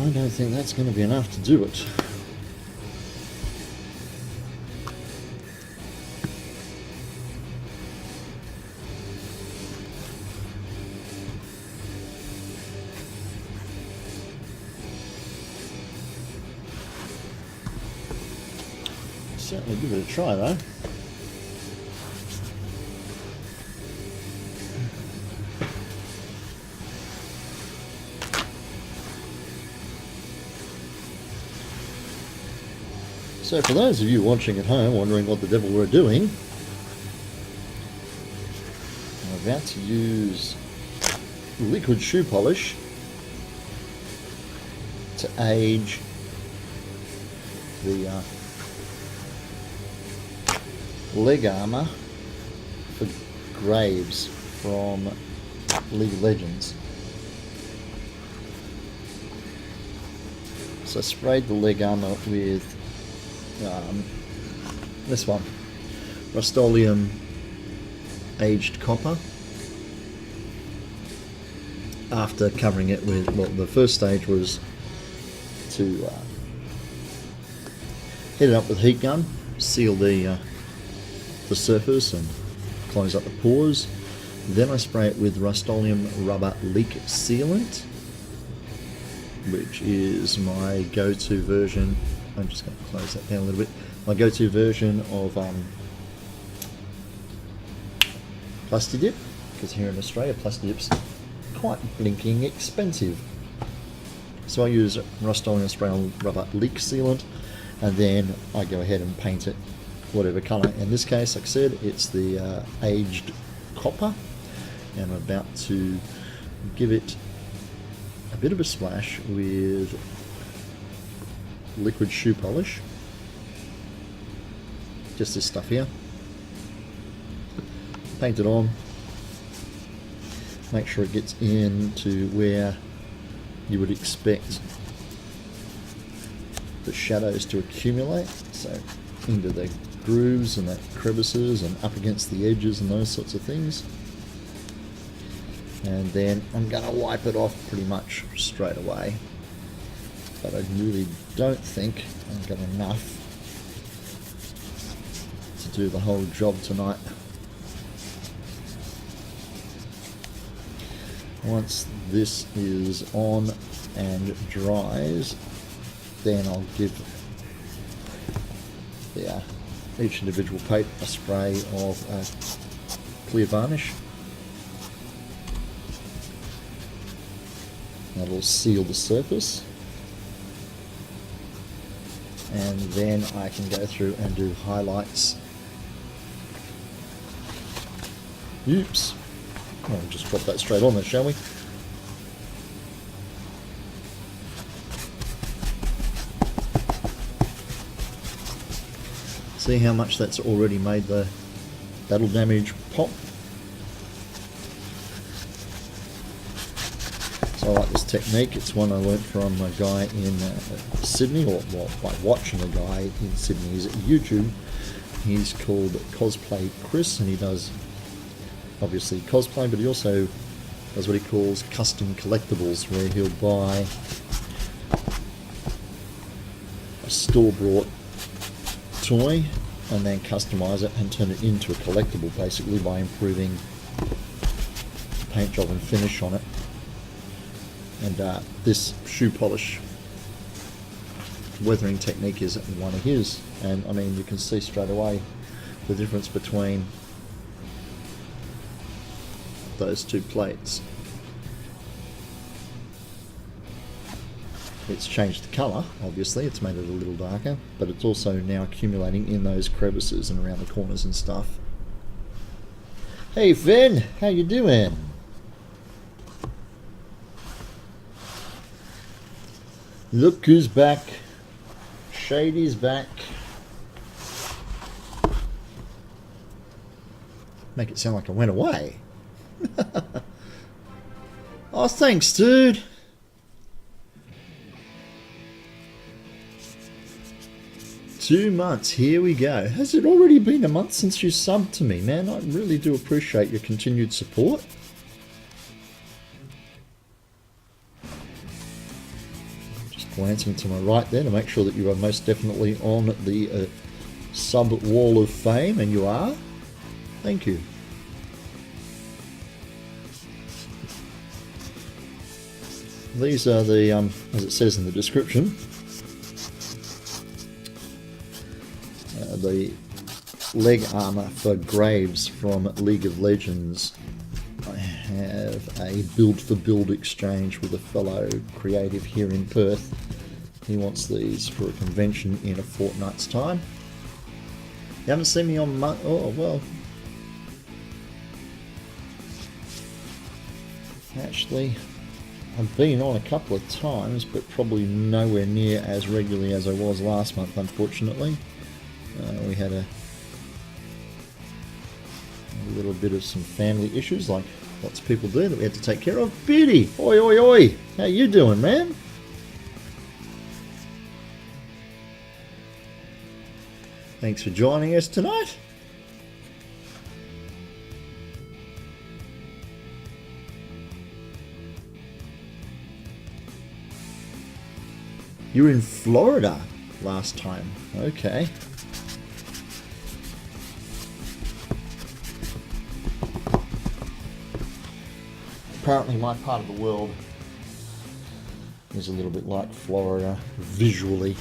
I don't think that's going to be enough to do it. Certainly give it a try though. So for those of you watching at home wondering what the devil we're doing, I'm about to use liquid shoe polish to age the Leg Armour for Graves from League of Legends. So I sprayed the Leg Armour with this one, Rust-Oleum aged copper, after covering it with, well, the first stage was to heat it up with a heat gun, seal the surface and close up the pores. Then I spray it with Rust-Oleum rubber leak sealant, which is my go-to version. I'm just going to close that down a little bit. My go-to version of Plastidip, because here in Australia Plastidip's quite blinking expensive. So I use Rust-Oleum spray on rubber leak sealant, and then I go ahead and paint it whatever colour. In this case, like I said, it's the aged copper, and I'm about to give it a bit of a splash with liquid shoe polish, just this stuff here. Paint it on, make sure it gets into where you would expect the shadows to accumulate, so into the grooves and the crevices and up against the edges and those sorts of things. And then I'm going to wipe it off pretty much straight away, but I really don't think I've got enough to do the whole job tonight. Once this is on and dries, then I'll give each individual paint a spray of clear varnish. That'll seal the surface, and then I can go through and do highlights. Oops. Well, we'll just drop that straight on there, shall we? See how much that's already made the battle damage pop? So I like this technique. It's one I learnt from a guy in Sydney, or well, by watching a guy in Sydney. He's at YouTube. He's called Cosplay Chris, and he does obviously cosplay, but he also does what he calls custom collectibles, where he'll buy a store-bought toy and then customize it and turn it into a collectible, basically by improving the paint job and finish on it. And this shoe polish weathering technique is one of his, and I mean, you can see straight away the difference between those two plates. It's changed the colour, obviously, it's made it a little darker, but it's also now accumulating in those crevices and around the corners and stuff. Hey Finn, how you doing? Look who's back. Shady's back. Make it sound like I went away. Oh, thanks, dude. Two months, here we go. Has it already been a month since you subbed to me, man? I really do appreciate your continued support. glancing to my right there to make sure that you are most definitely on the sub wall of fame, and you are. Thank you. These are the, as it says in the description, the leg armor for Graves from League of Legends. I have a build-for-build exchange with a fellow creative here in Perth. He wants these for a convention in a fortnight's time. You haven't seen me on oh, well. Actually, I've been on a couple of times, but probably nowhere near as regularly as I was last month, unfortunately. We had a little bit of some family issues, like lots of people do, that we had to take care of. Biddy! Oi, oi, oi! How you doing, man? Thanks for joining us tonight. You were in Florida last time. Okay. Apparently my part of the world is a little bit like Florida visually.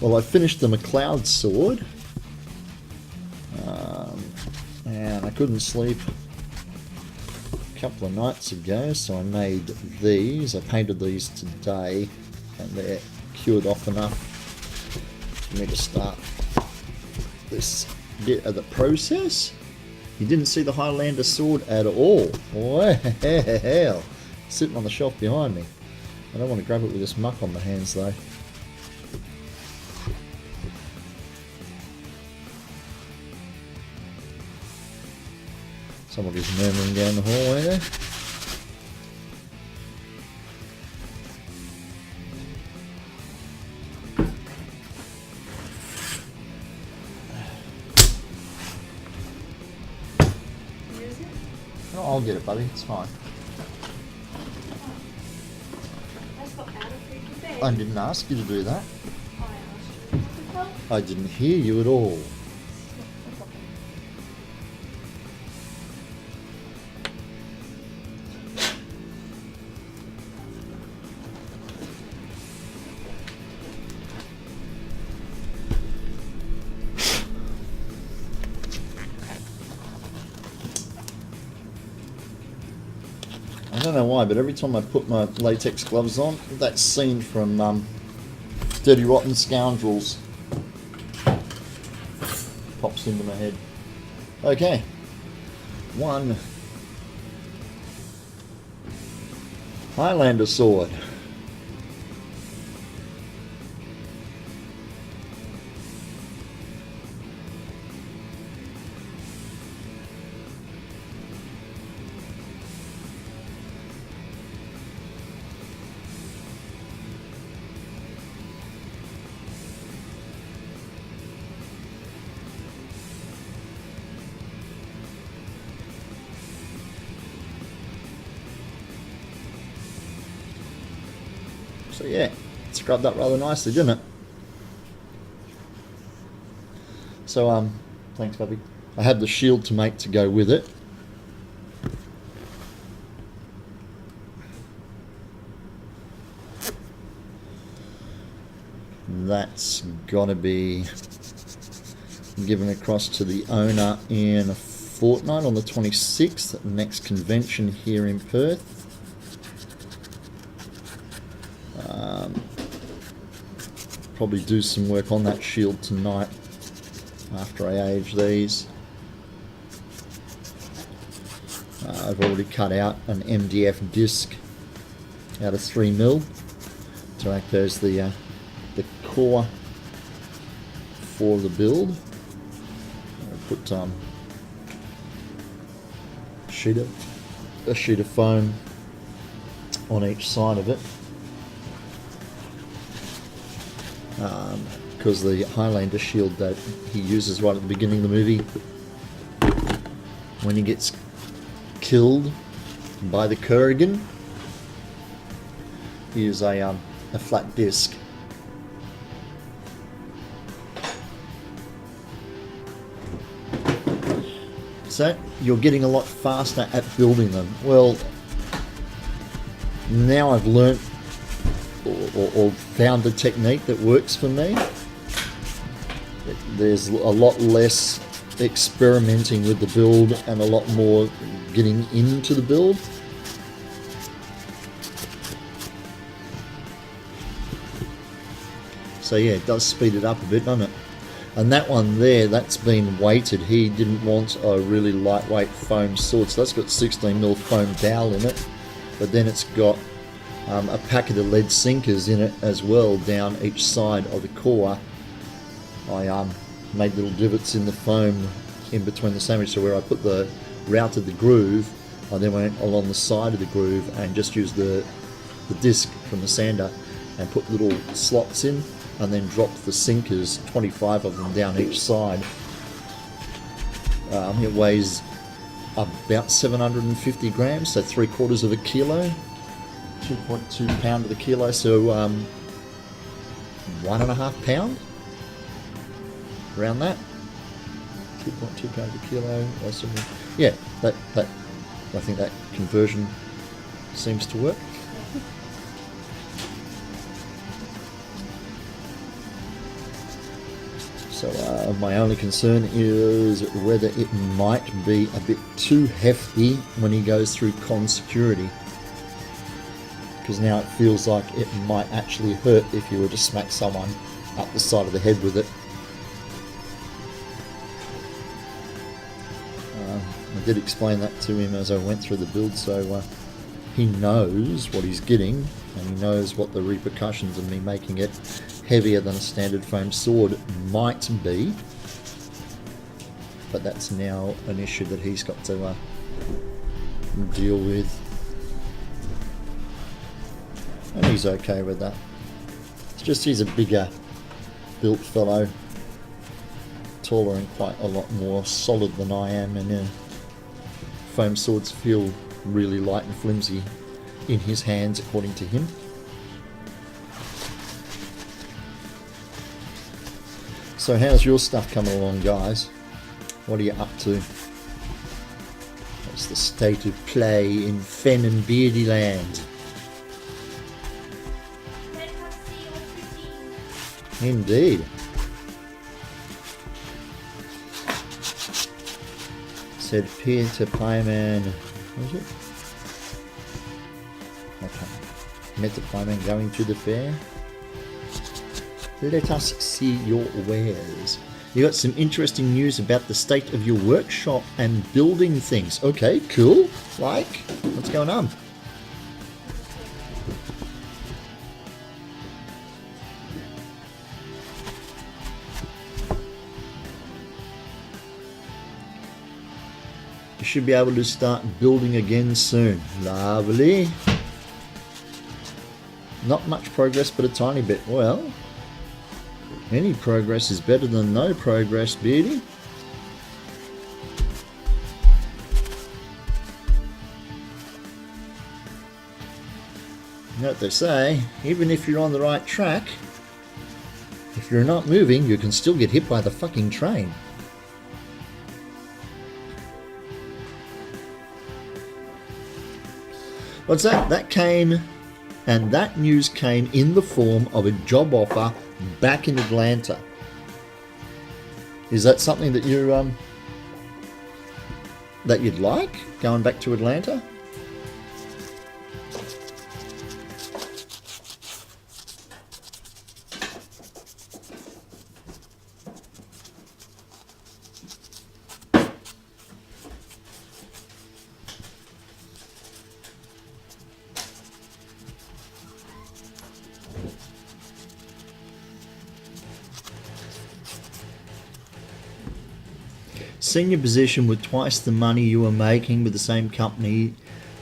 Well, I finished the McLeod sword, and I couldn't sleep a couple of nights ago, so I made these. I painted these today, and they're cured off enough for me to start this bit of the process. You didn't see the Highlander sword at all. Well, sitting on the shelf behind me. I don't want to grab it with this muck on the hands though. Somebody's murmuring down the hallway there. Oh, I'll get it, buddy. It's fine. I didn't ask you to do that. I didn't hear you at all. I don't know why, but every time I put my latex gloves on, that scene from Dirty Rotten Scoundrels pops into my head. Okay. One Highlander sword. So yeah, scrubbed up rather nicely, didn't it? So thanks, Bubby. I had the shield to make to go with it. That's gotta be given across to the owner in a fortnight on the 26th at the next convention here in Perth. Probably do some work on that shield tonight after I age these. I've already cut out an MDF disc out of 3mm to act as the core for the build. I put a sheet of foam on each side of it. Because the Highlander shield that he uses right at the beginning of the movie when he gets killed by the Kurgan. Here's a flat disc. So you're getting a lot faster at building them. Well, now I've learnt or found a technique that works for me. There's a lot less experimenting with the build and a lot more getting into the build. So yeah, it does speed it up a bit, doesn't it? And that one there, that's been weighted. He didn't want a really lightweight foam sword, so that's got 16mm foam dowel in it. But then it's got a packet of lead sinkers in it as well down each side of the core. I made little divots in the foam in between the sandwich, so where I put the routed the groove, I then went along the side of the groove and just used the disc from the sander and put little slots in, and then dropped the sinkers, 25 of them down each side. It weighs about 750 grams, so 3/4 of a kilo, 2.2 pound of the kilo, so 1.5 pound, around that. 2.2 pounds a kilo. Yeah, that I think that conversion seems to work. So my only concern is whether it might be a bit too hefty when he goes through con security, because now it feels like it might actually hurt if you were to smack someone up the side of the head with it. I did explain that to him as I went through the build, so he knows what he's getting, and he knows what the repercussions of me making it heavier than a standard foam sword might be. But that's now an issue that he's got to deal with, and he's okay with that. It's just he's a bigger built fellow, taller and quite a lot more solid than I am, and foam swords feel really light and flimsy in his hands, according to him. So how's your stuff coming along, guys? What are you up to? What's the state of play in Fen and Beardy Land? Indeed. Said Peter Pieman. What was it? Okay. Met the Pieman going to the fair. Let us see your wares. You got some interesting news about the state of your workshop and building things. Okay, cool. Like, what's going on? You should be able to start building again soon. Lovely. Not much progress, but a tiny bit. Well, any progress is better than no progress, Beardy. You know what they say, even if you're on the right track, if you're not moving, you can still get hit by the fucking train. What's that? That came, and that news came in the form of a job offer back in Atlanta. Is that something that you that you'd like, going back to Atlanta? Senior position with twice the money you were making with the same company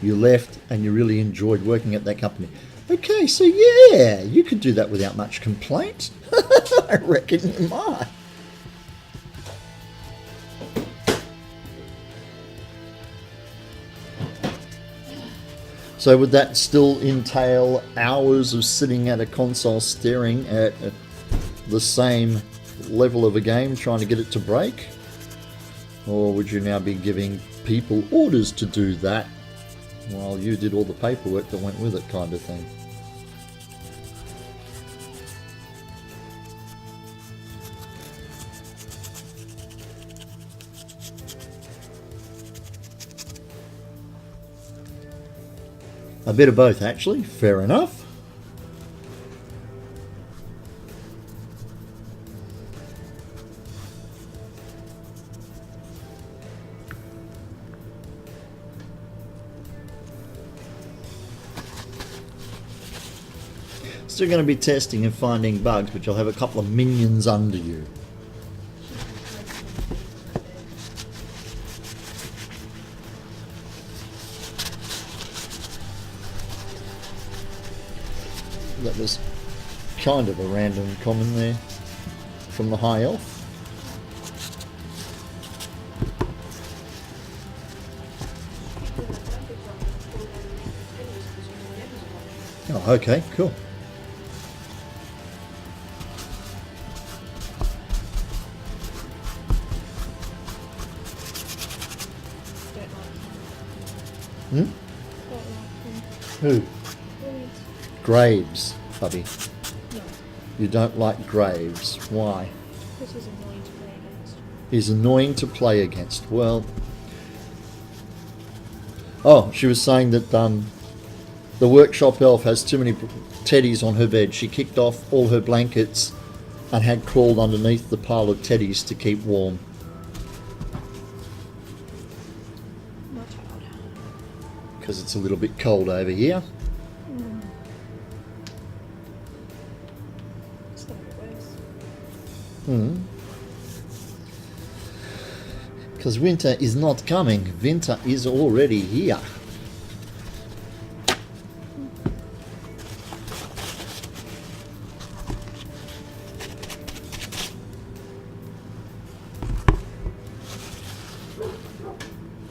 you left, and you really enjoyed working at that company. Okay, so yeah, you could do that without much complaint. I reckon you might. So would that still entail hours of sitting at a console staring at the same level of a game trying to get it to break? Or would you now be giving people orders to do that while you did all the paperwork that went with it, kind of thing? A bit of both, actually. Fair enough. Still going to be testing and finding bugs, but you'll have a couple of minions under you. That was kind of a random comment there from the high elf. Oh, okay, cool. Who? Graves, Bubby. No, You don't like Graves. Why? because he's annoying to play against. He's annoying to play against. Well... Oh, she was saying that the workshop elf has too many teddies on her bed. She kicked off all her blankets and had crawled underneath the pile of teddies to keep warm. My child. Because it's a little bit cold over here. It's not worse. Because winter is not coming. Winter is already here.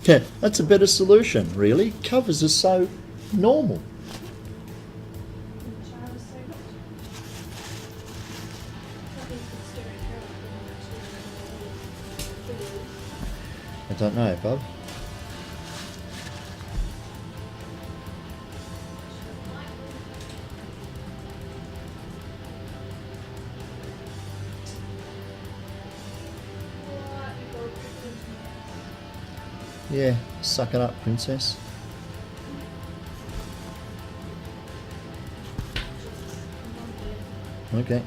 Yeah, that's a better solution, really. Covers are so normal. My child is so good. I think it's very terrible. I don't know, Bob. Yeah, suck it up, princess. Okay.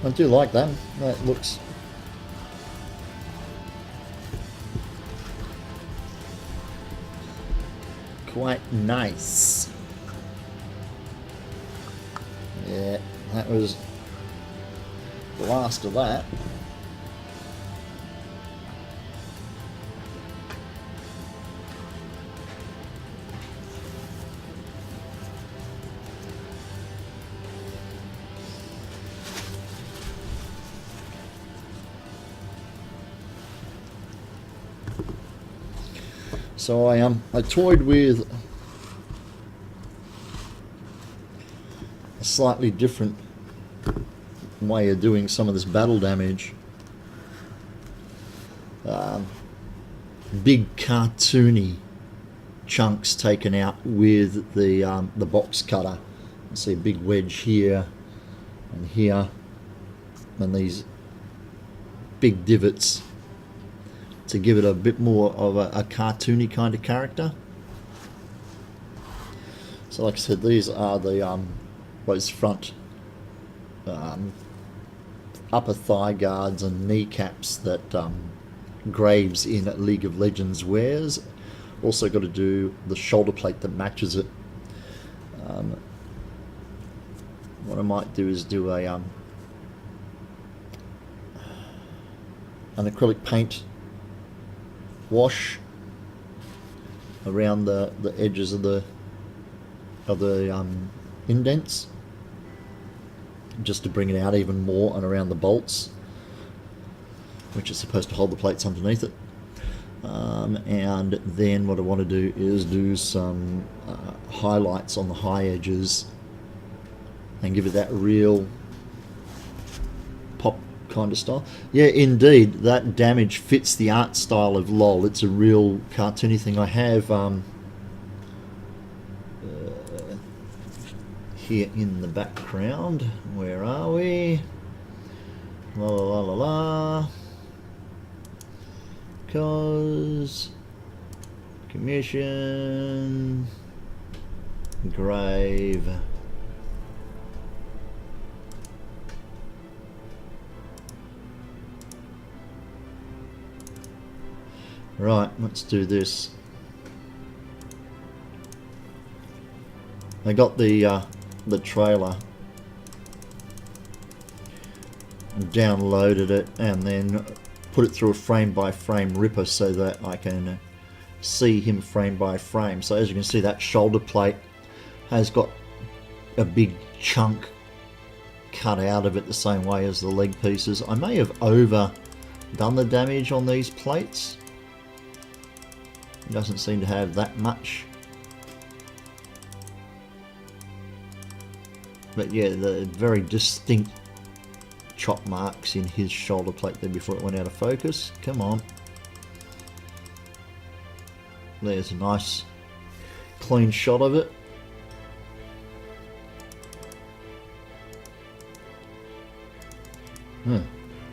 I do like that. That looks... quite nice. Yeah, that was the last of that. So I toyed with a slightly different way of doing some of this battle damage. Big cartoony chunks taken out with the box cutter. You see a big wedge here and here, and these big divots to give it a bit more of a cartoony kind of character. So like I said, these are the those front upper thigh guards and kneecaps that Graves in League of Legends wears. Also got to do the shoulder plate that matches it. What I might do is do a an acrylic paint wash around the edges of the indents, just to bring it out even more, and around the bolts, which is supposed to hold the plates underneath it. And then what I want to do is do some highlights on the high edges and give it that real pop kind of style. Yeah, indeed, that damage fits the art style of LOL. It's a real cartoony thing. I have here in the background, where are we? La la la la la. Cause commission grave. Right, let's do this. I got the trailer, downloaded it, and then put it through a frame by frame ripper so that I can see him frame by frame. So as you can see, that shoulder plate has got a big chunk cut out of it the same way as the leg pieces. I may have overdone the damage on these plates. It doesn't seem to have that much. But yeah, the very distinct chop marks in his shoulder plate there before it went out of focus. Come on. There's a nice clean shot of it. I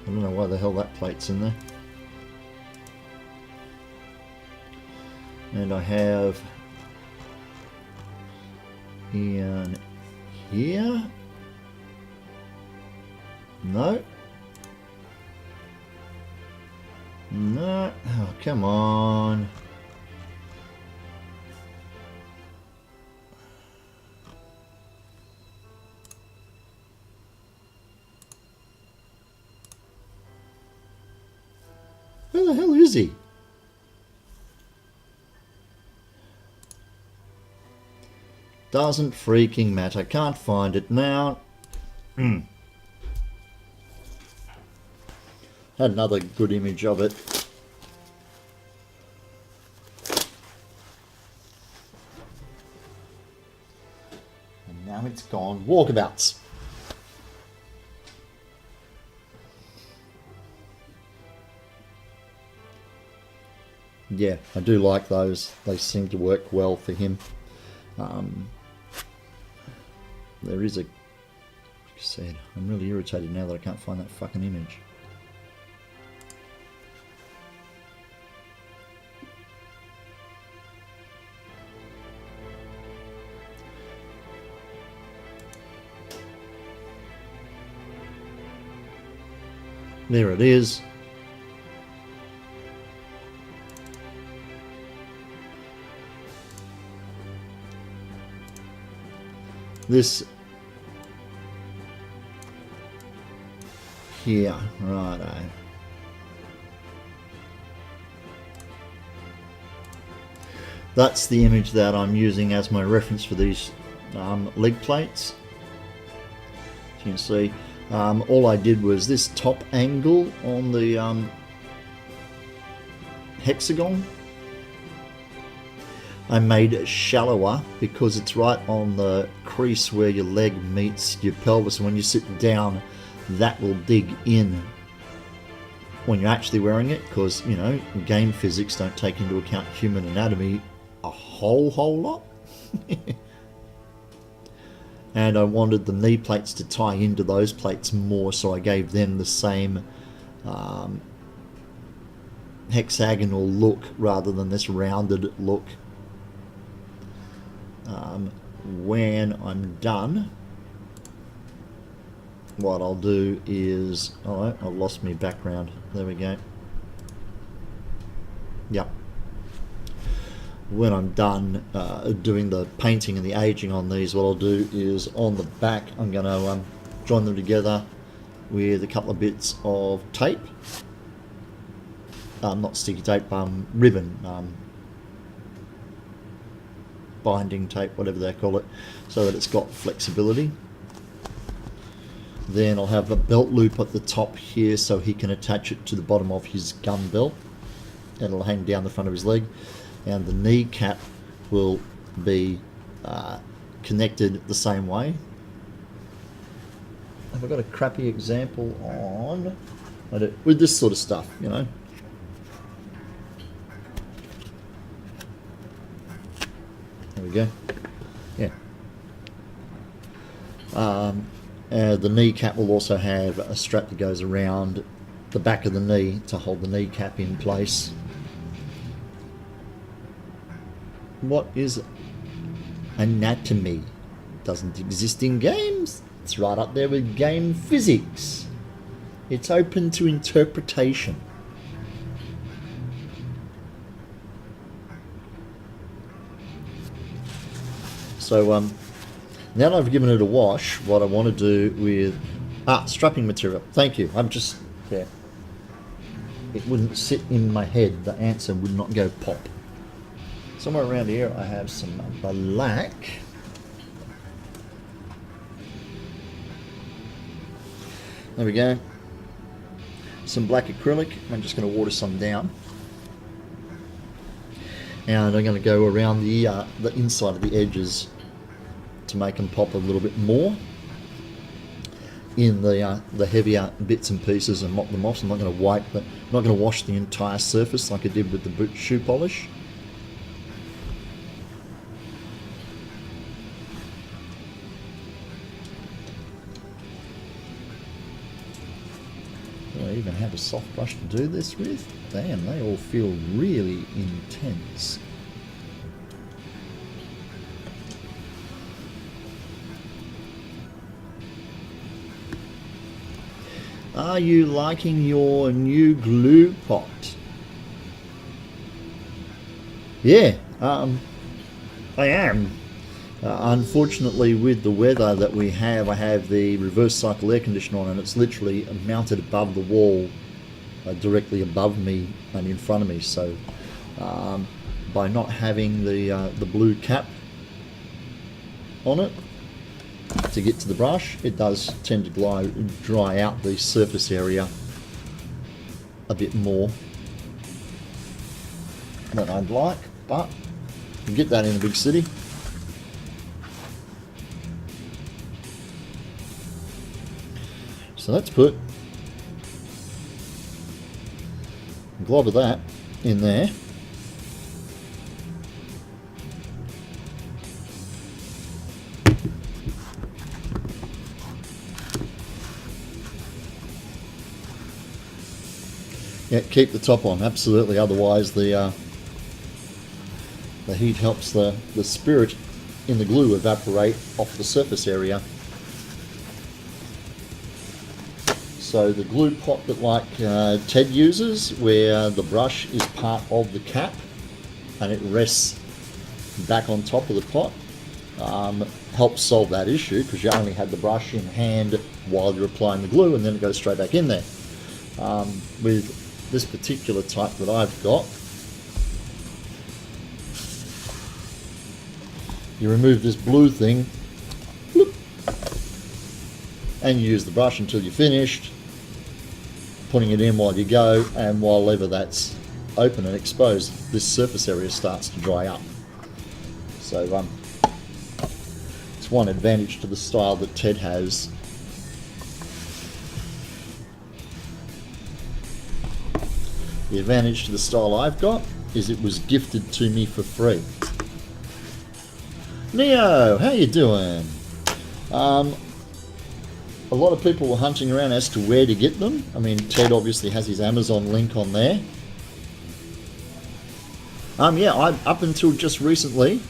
don't know why the hell that plate's in there. And I have in here. No. No. Oh, come on. Where the hell is he? Doesn't freaking matter. Can't find it now. Had another good image of it. And now it's gone. Walkabouts. Yeah, I do like those. They seem to work well for him. There is a... Like I said, I'm really irritated now that I can't find that fucking image. There it is. This here, righto. That's the image that I'm using as my reference for these leg plates. As you can see, all I did was this top angle on the hexagon I made it shallower because it's right on the crease where your leg meets your pelvis, and when you sit down that will dig in when you're actually wearing it, because, you know, game physics don't take into account human anatomy a whole lot. And I wanted the knee plates to tie into those plates more, so I gave them the same hexagonal look rather than this rounded look. When I'm done, what I'll do is... Oh, I've lost my background. There we go. Yep. When I'm done doing the painting and the aging on these, what I'll do is on the back I'm going to join them together with a couple of bits of tape. Not sticky tape, ribbon. Binding tape, whatever they call it, so that it's got flexibility. Then I'll have a belt loop at the top here so he can attach it to the bottom of his gun belt. and it'll hang down the front of his leg, and the knee cap will be connected the same way. Have I got a crappy example on? I do, with this sort of stuff, you know. There we go. Yeah. The knee cap will also have a strap that goes around the back of the knee to hold the knee cap in place. What is anatomy? Doesn't exist in games. It's right up there with game physics. It's open to interpretation. So now that I've given it a wash, what I want to do with strapping material. Thank you. I'm just it wouldn't sit in my head. The answer would not go pop. Somewhere around here I have some black. There we go. Some black acrylic. I'm just going to water some down. And I'm going to go around the inside of the edges to make them pop a little bit more in the heavier bits and pieces and mop them off. So I'm not going to not going to wash the entire surface like I did with the boot shoe polish. I even have a soft brush to do this with. Damn, they all feel really intense. Are you liking your new glue pot? Yeah, I am. Unfortunately, with the weather that we have, I have the reverse cycle air conditioner on, and it's literally mounted above the wall, directly above me and in front of me. So, by not having the blue cap on it to get to the brush, it does tend to dry out the surface area a bit more than I'd like, but you can get that in a big city. So let's put a glob of that in there. Yeah, keep the top on, absolutely. Otherwise, the heat helps the spirit in the glue evaporate off the surface area. So the glue pot that like Ted uses, where the brush is part of the cap and it rests back on top of the pot, helps solve that issue because you only had the brush in hand while you're applying the glue, and then it goes straight back in there. With this particular type that I've got, you remove this blue thing, bloop, and you use the brush until you're finished, putting it in while you go, and while ever that's open and exposed, this surface area starts to dry up. So it's one advantage to the style that Ted has. The advantage to the style I've got is it was gifted to me for free. Neo, how you doing? A lot of people were hunting around as to where to get them. I mean, Ted obviously has his Amazon link on there. Yeah, up until just recently,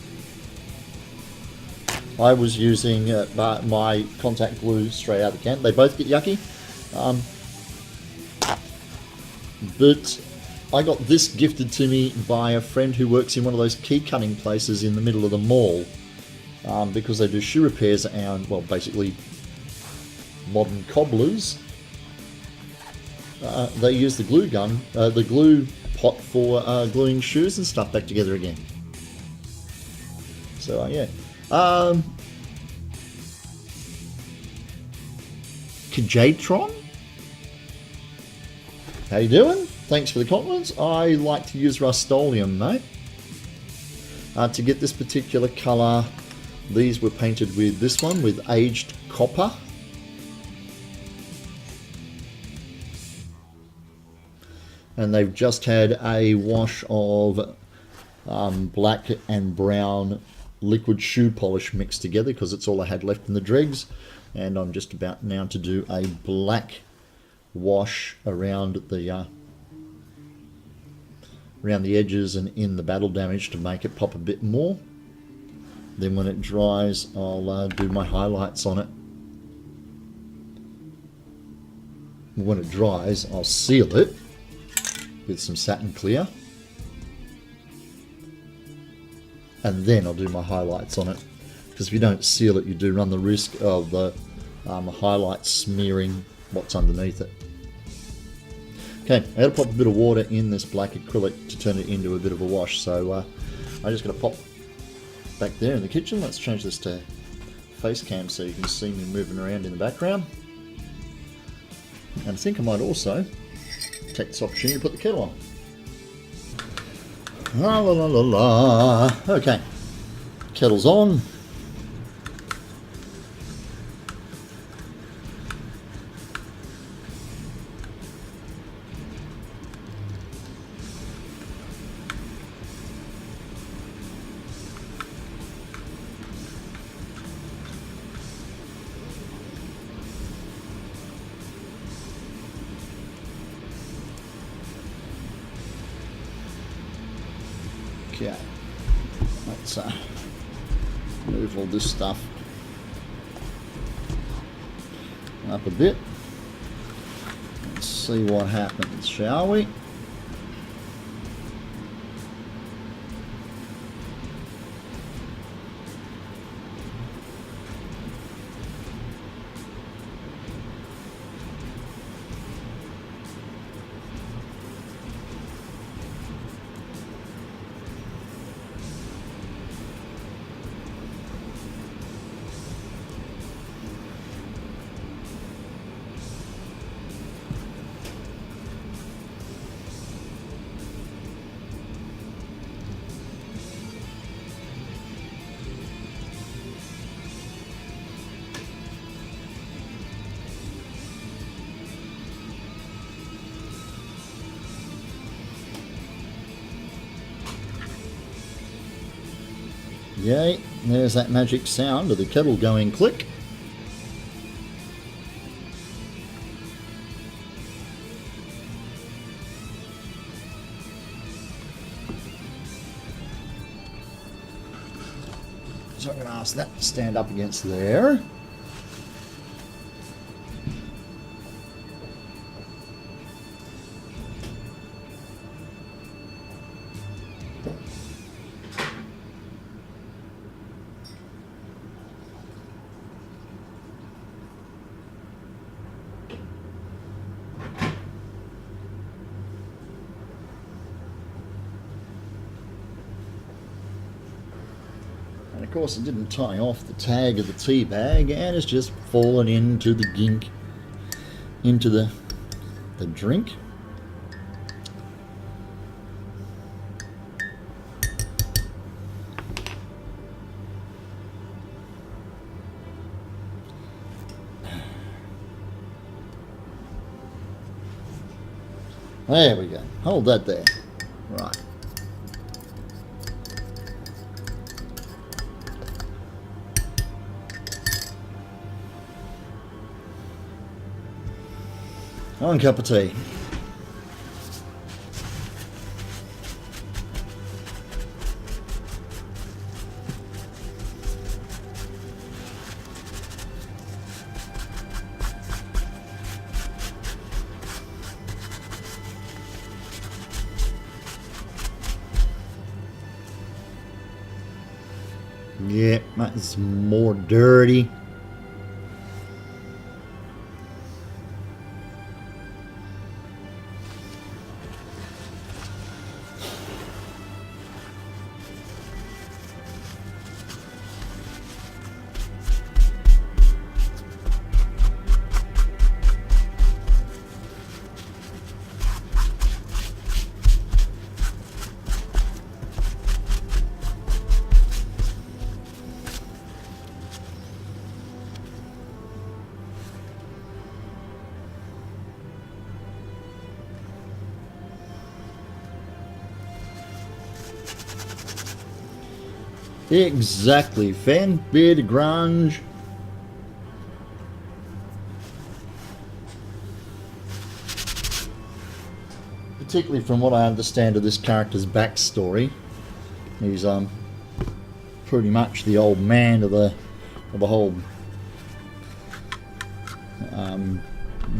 I was using my contact glue straight out of the can. They both get yucky. But I got this gifted to me by a friend who works in one of those key cutting places in the middle of the mall, because they do shoe repairs and, well, basically modern cobblers. They use the glue gun, the glue pot for gluing shoes and stuff back together again. So yeah. Kajatron? How you doing? thanks for the compliments. I like to use Rust-Oleum, mate. To get this particular colour, these were painted with this one, with aged copper. And they've just had a wash of black and brown liquid shoe polish mixed together because it's all I had left in the dregs. And I'm just about now to do a black wash around the edges and in the battle damage to make it pop a bit more. Then when it dries, I'll do my highlights on it. When it dries, I'll seal it with some satin clear, and then I'll do my highlights on it, because if you don't seal it, you do run the risk of the highlights smearing what's underneath it. Okay, I had to pop a bit of water in this black acrylic to turn it into a bit of a wash, so I'm just going to pop back there in the kitchen. Let's change this to face cam so you can see me moving around in the background. And I think I might also take this opportunity to put the kettle on. La la la la la. Okay, kettle's on. Okay, let's move all this stuff up a bit. Let's see what happens, shall we? Yay, there's that magic sound of the kettle going click. So I'm going to ask that to stand up against there. And of course, it didn't tie off the tag of the tea bag, and it's just fallen into the gink, into the drink. There we go. Hold that there. Right. One cup of tea. Yeah, that's more dirty. Exactly. Fan, beard, grunge. Particularly from what I understand of this character's backstory, he's pretty much the old man of the whole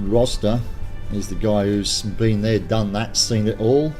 roster. He's the guy who's been there, done that, seen it all.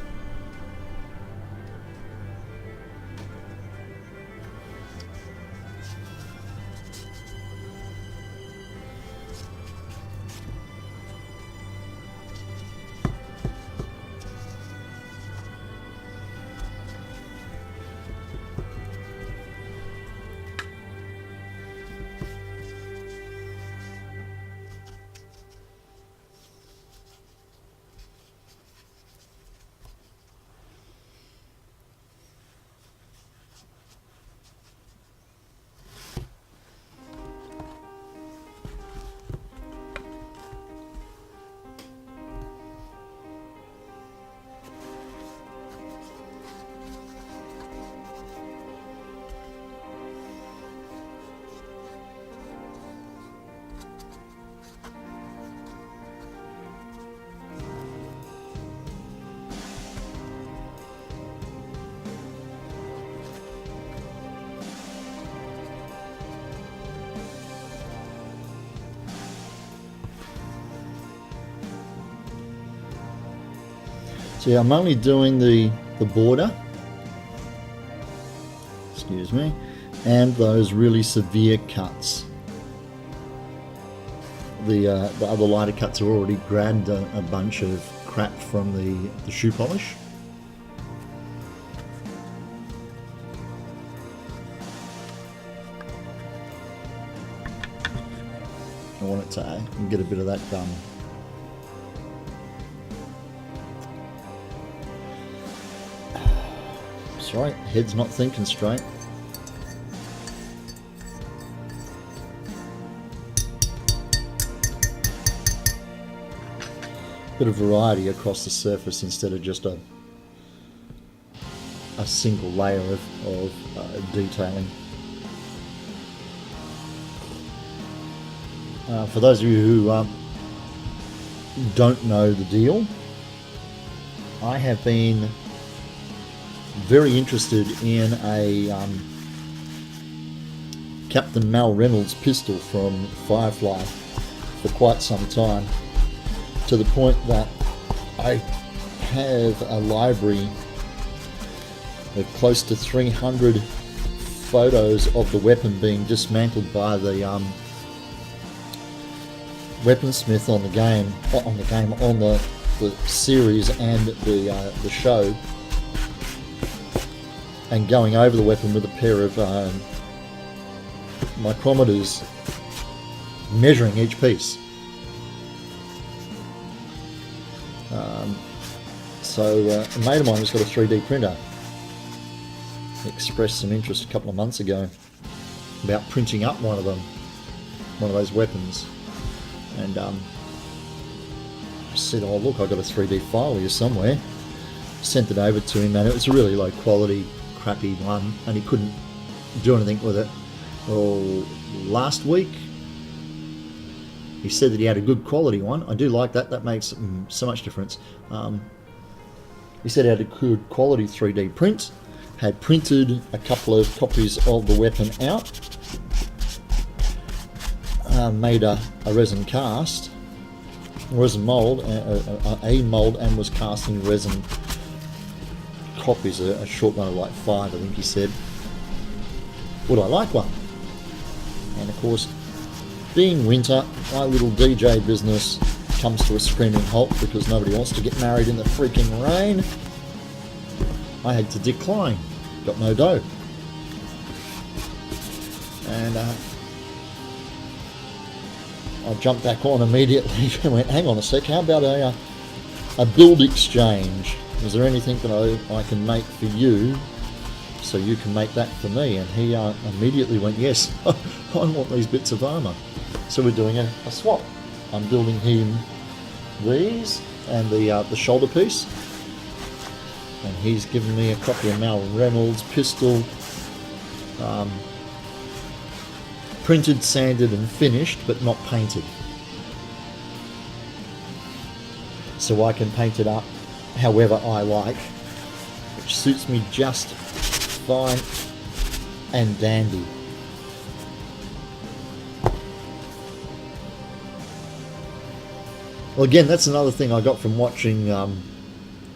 So yeah, I'm only doing the border, excuse me, and those really severe cuts. The other lighter cuts have already grabbed a bunch of crap from the shoe polish. I want it to get a bit of that done. That's right, head's not thinking straight. Bit of variety across the surface instead of just a single layer of detailing. For those of you who don't know the deal, I have been very interested in a Captain Mal Reynolds pistol from Firefly for quite some time, to the point that I have a library of close to 300 photos of the weapon being dismantled by the weaponsmith on the series and the show, and going over the weapon with a pair of micrometers measuring each piece. So a mate of mine has got a 3D printer. He expressed some interest a couple of months ago about printing up one of those weapons, and I said, "Oh look, I've got a 3D file here somewhere." Sent it over to him, and it was a really low quality, crappy one, and he couldn't do anything with it. Well, last week he said that he had a good quality one. I do like that. That makes so much difference. He said he had a good quality 3D print, had printed a couple of copies of the weapon out, made a resin cast, resin mold, a mold, and was casting resin copies, a short one of like 5, I think he said. Would I like one? And of course, being winter, my little DJ business comes to a screaming halt because nobody wants to get married in the freaking rain. I had to decline. Got no dough. And I jumped back on immediately and went, hang on a sec, how about a build exchange? Is there anything that I can make for you so you can make that for me? And he immediately went, yes, I want these bits of armour. So we're doing a swap. I'm building him these and the shoulder piece, and he's given me a copy of Mal Reynolds pistol printed, sanded and finished, but not painted. So I can paint it up however I like, which suits me just fine and dandy. Well, again, that's another thing I got from watching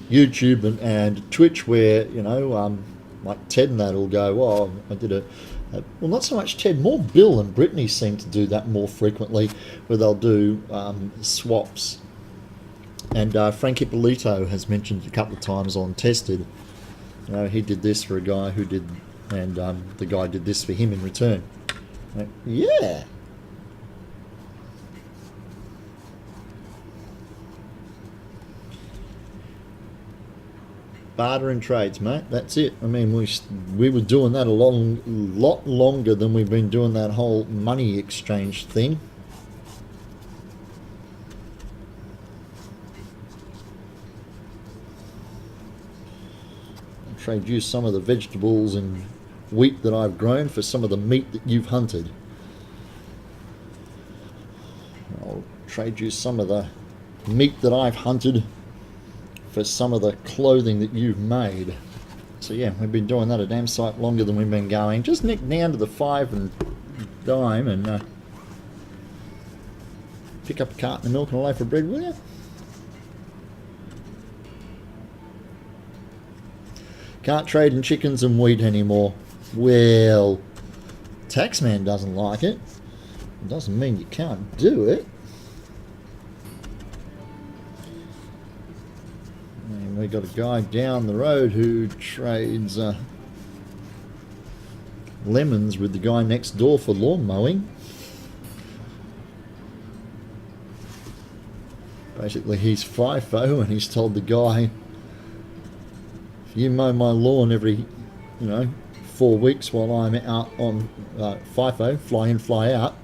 YouTube and Twitch, where, you know, like Ted and that will go, oh, I did well, not so much Ted, more Bill and Brittany seem to do that more frequently, where they'll do swaps. And Frank Ippolito has mentioned a couple of times on Tested, you know, he did this for a guy who did, and the guy did this for him in return. Like, yeah. Barter and trades, mate. That's it. I mean, we were doing that a lot longer than we've been doing that whole money exchange thing. I'll trade you some of the vegetables and wheat that I've grown for some of the meat that you've hunted. I'll trade you some of the meat that I've hunted for some of the clothing that you've made. So yeah, we've been doing that a damn sight longer than we've been going. Just nick down to the 5 and dime and pick up a carton of milk and a loaf of bread, will you? Can't trade in chickens and wheat anymore. Well, Taxman doesn't like it. It doesn't mean you can't do it. We got a guy down the road who trades lemons with the guy next door for lawn mowing. Basically, he's FIFO and he's told the guy, if you mow my lawn every, 4 weeks while I'm out on FIFO, fly in, fly out,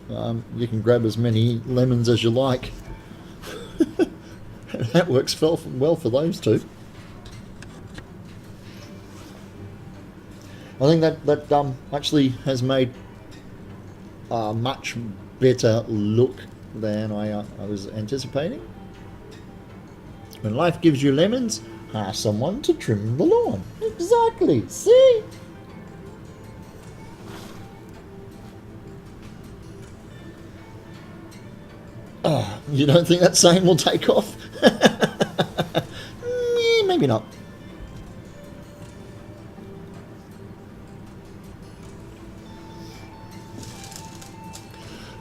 you can grab as many lemons as you like. That works well for those two. I think that actually has made a much better look than I was anticipating. When life gives you lemons, hire someone to trim the lawn. Exactly. See? Oh, you don't think that saying will take off? Maybe not.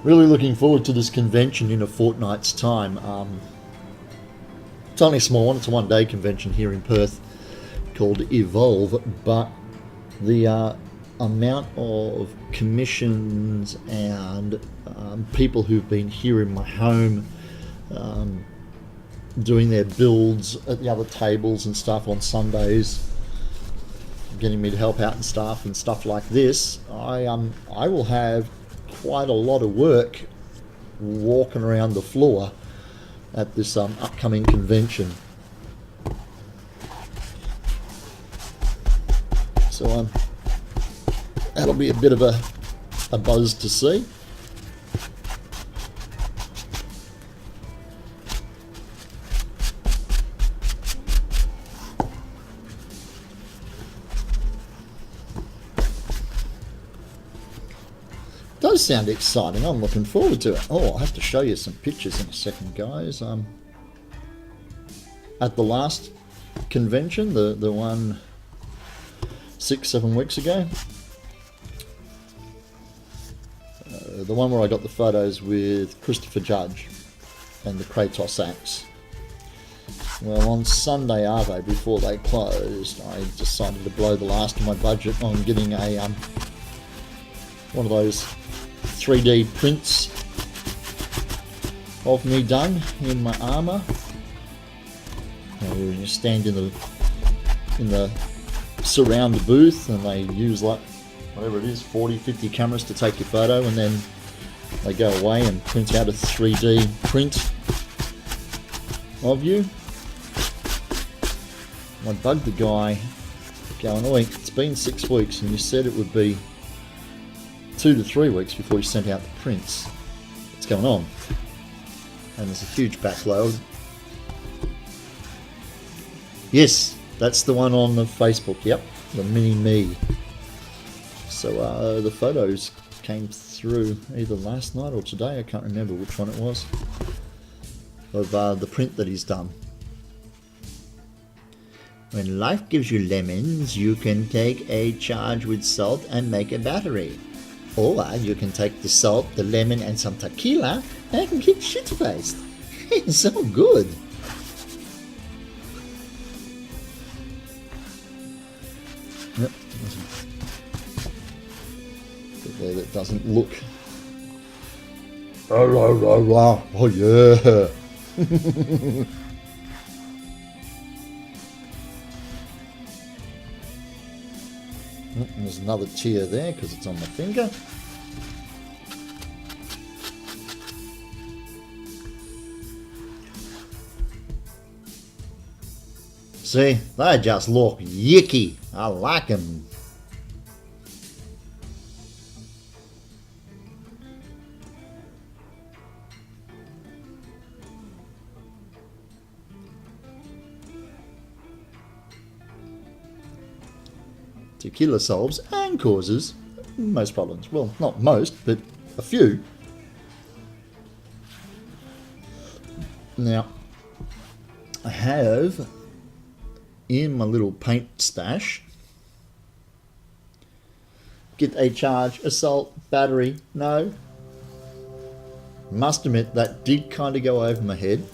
Really looking forward to this convention in a fortnight's time. It's only a small one. It's a one-day convention here in Perth called Evolve, but the amount of commissions and people who've been here in my home doing their builds at the other tables and stuff on Sundays, getting me to help out and stuff like this, I will have quite a lot of work walking around the floor at this upcoming convention. So that'll be a bit of a buzz to see. Does sound exciting. I'm looking forward to it. Oh, I'll have to show you some pictures in a second, guys. At the last convention, the one 6-7 weeks ago, the one where I got the photos with Christopher Judge and the Kratos axe. Well, on Sunday Arvo, before they closed, I decided to blow the last of my budget on getting a one of those 3D prints of me done in my armour. You stand in the surround booth and they use like whatever it is, 40-50 cameras to take your photo, and then they go away and print out a 3D print of you. I bugged the guy going, oi, it's been 6 weeks and you said it would be 2 to 3 weeks before you sent out the prints. What's going on? And there's a huge backlog. Yes, that's the one on the Facebook, yep, the mini me. So the photos came through either last night or today, I can't remember which one it was, of the print that he's done. When life gives you lemons, you can take a charge with salt and make a battery. Or you can take the salt, the lemon and some tequila and get shit-faced. It's so good. Yep. Bit there that doesn't look. Oh yeah. And there's another tear there because it's on my finger. See, they just look yicky. I like them. Tequila solves and causes most problems. Well, not most, but a few. Now, I have in my little paint stash, get a charge, a salt, battery, no. Must admit that did kind of go over my head.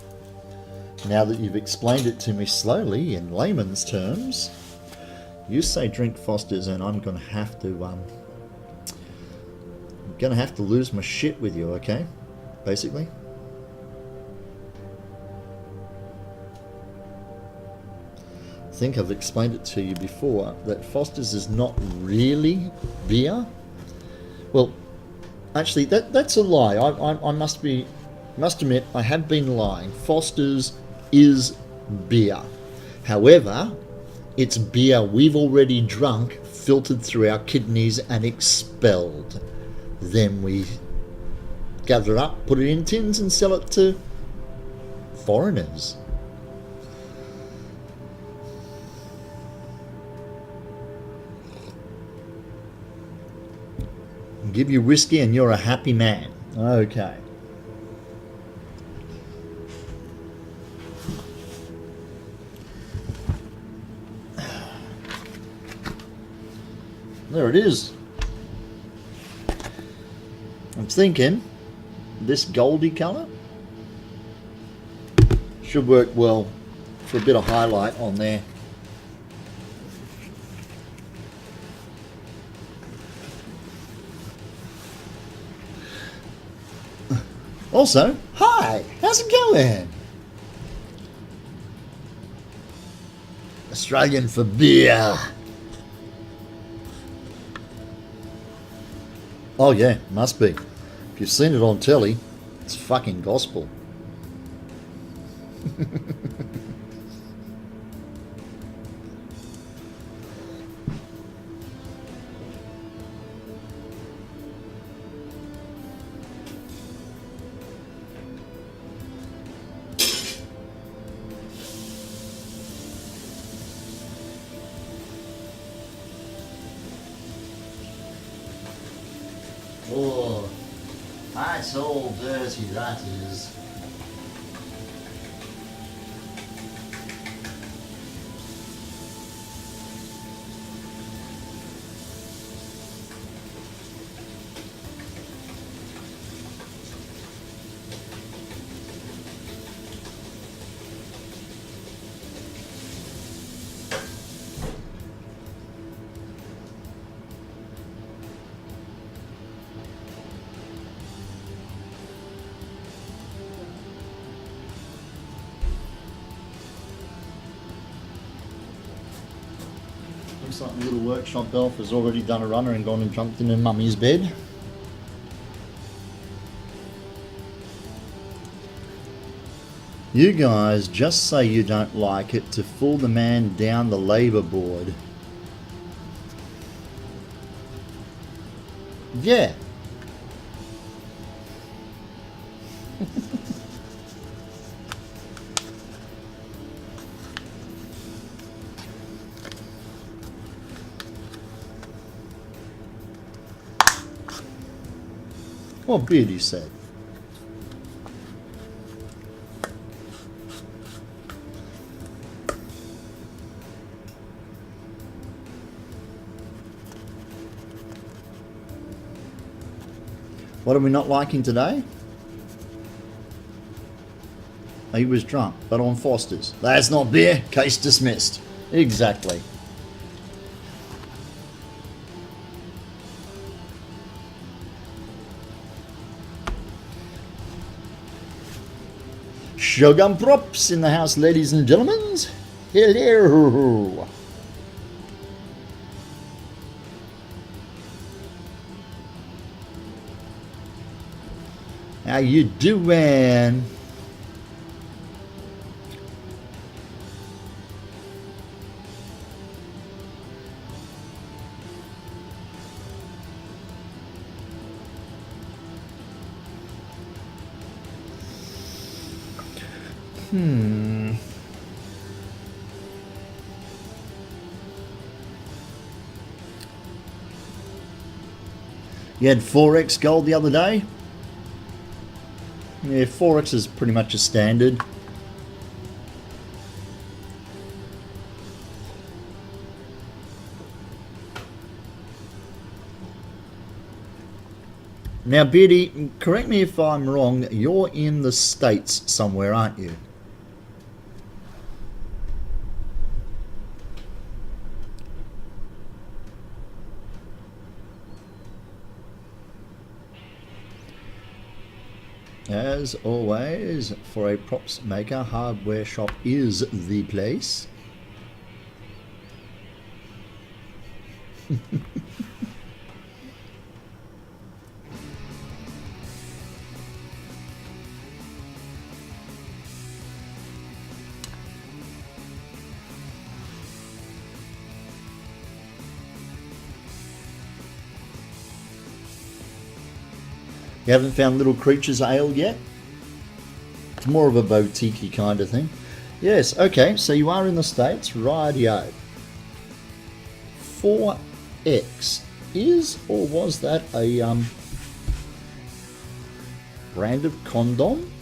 Now that you've explained it to me slowly in layman's terms, you say drink Foster's and I'm gonna have to lose my shit with you, okay? Basically. I think I've explained it to you before that Foster's is not really beer. Well, actually that's a lie. I must admit I have been lying. Foster's is beer. However, it's beer we've already drunk, filtered through our kidneys and expelled. Then we gather it up, put it in tins and sell it to foreigners. Give you whiskey and you're a happy man. Okay. There it is. I'm thinking this goldy colour should work well for a bit of highlight on there. Also, hi, how's it going? Australian for beer. Oh yeah, must be. If you've seen it on telly, it's fucking gospel. Oh, that's all dirty, that is. Looks like the little workshop elf has already done a runner and gone and jumped in her mummy's bed. You guys just say you don't like it to fool the man down the labour board. Yeah. What Beardy said. What are we not liking today? He was drunk, but on Foster's. That's not beer. Case dismissed. Exactly. Shogun props in the house, ladies and gentlemen. Hello. How you doing? You had 4x gold the other day? Yeah, 4x is pretty much a standard. Now, Beardy, correct me if I'm wrong, you're in the States somewhere, aren't you? As always, for a props maker, hardware shop is the place. You haven't found Little Creatures Ale yet? It's more of a boutique-y kind of thing. Yes, okay, so you are in the States, rightio. 4X is, or was that a brand of condom?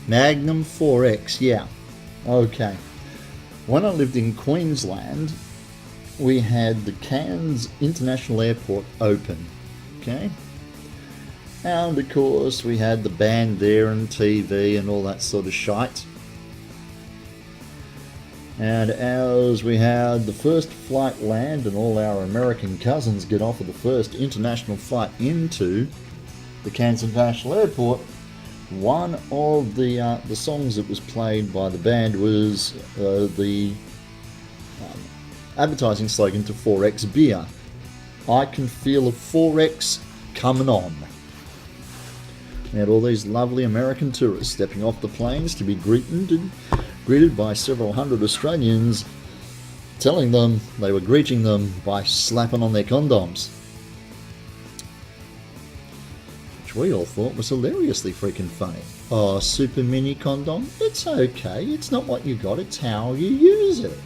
Magnum 4X, yeah. Okay. When I lived in Queensland, we had the Cairns International Airport open. Okay? And of course, we had the band there and TV and all that sort of shite. And as we had the first flight land and all our American cousins get off of the first international flight into the Cairns International Airport, one of the songs that was played by the band was the advertising slogan to 4X beer. I can feel a 4X coming on. We had all these lovely American tourists stepping off the planes to be greeted by several hundred Australians, telling them they were greeting them by slapping on their condoms. Which we all thought was hilariously freaking funny. Oh, super mini condom? It's okay, it's not what you got, it's how you use it.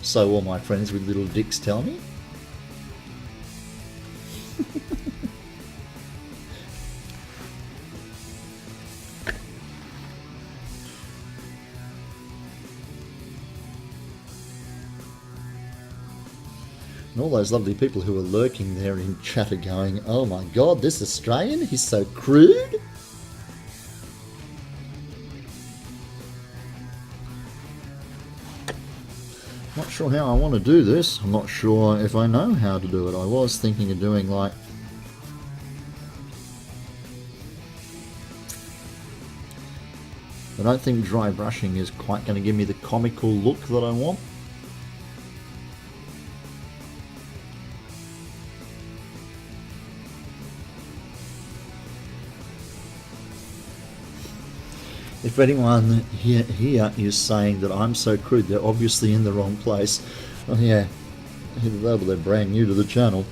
So all my friends with little dicks tell me. And all those lovely people who are lurking there in chat are going, oh my god, this Australian, he's so crude. Not sure how I want to do this. I'm not sure if I know how to do it. I was thinking of doing like... I don't think dry brushing is quite going to give me the comical look that I want. If anyone here is saying that I'm so crude, they're obviously in the wrong place. Oh yeah, either that or they're brand new to the channel.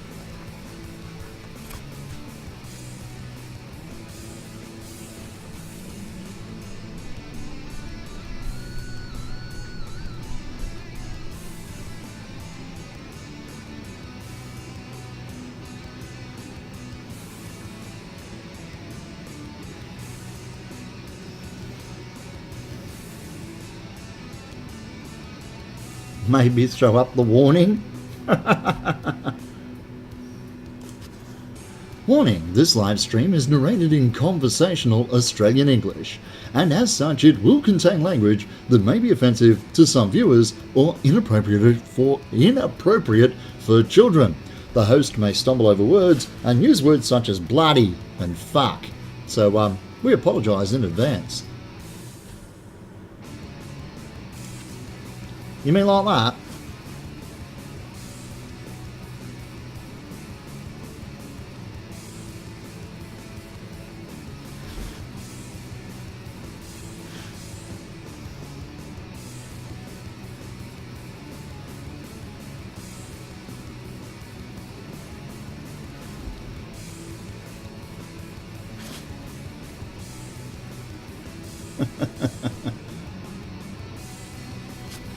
Maybe throw up the warning. Warning, this live stream is narrated in conversational Australian English, and as such it will contain language that may be offensive to some viewers or inappropriate for children. The host may stumble over words and use words such as bloody and fuck. So we apologise in advance. You mean like that?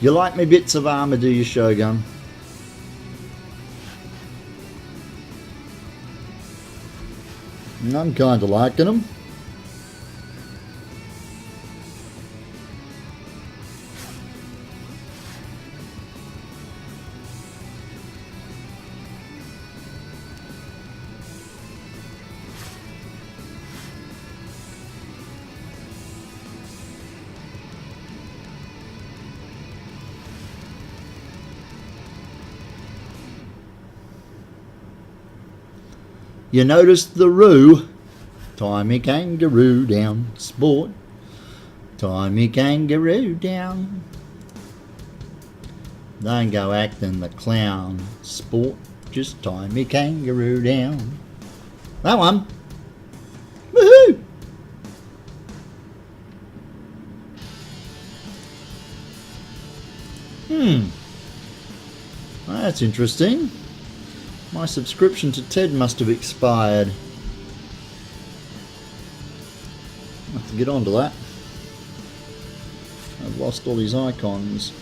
You like me bits of armour, do you, Shogun? I'm kinda liking them. You noticed the roo? Tie me kangaroo down, sport. Tie me kangaroo down. Don't go acting the clown, sport. Just tie me kangaroo down. That one. Woohoo! That's interesting. My subscription to TED must have expired. I'll have to get onto that. I've lost all these icons.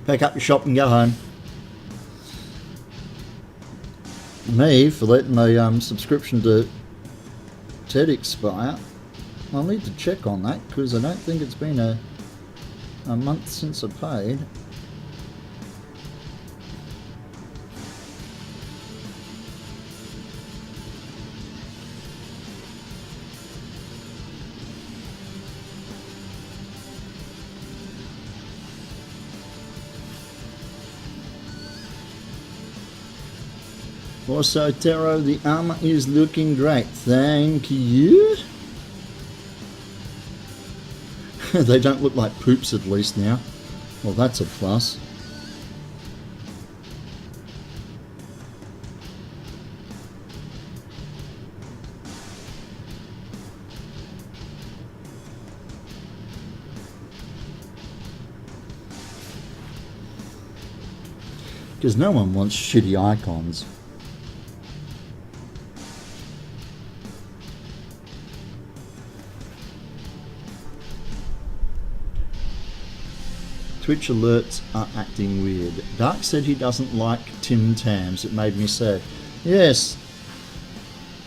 Pack up your shop and go home. Me for letting my subscription to TED expire. I'll need to check on that because I don't think it's been a month since I paid. Also, Taro, the armor is looking great. Thank you. They don't look like poops at least now. Well, that's a plus. Because no one wants shitty icons. Twitch alerts are acting weird. Dark said he doesn't like Tim Tams. It made me sad. Yes.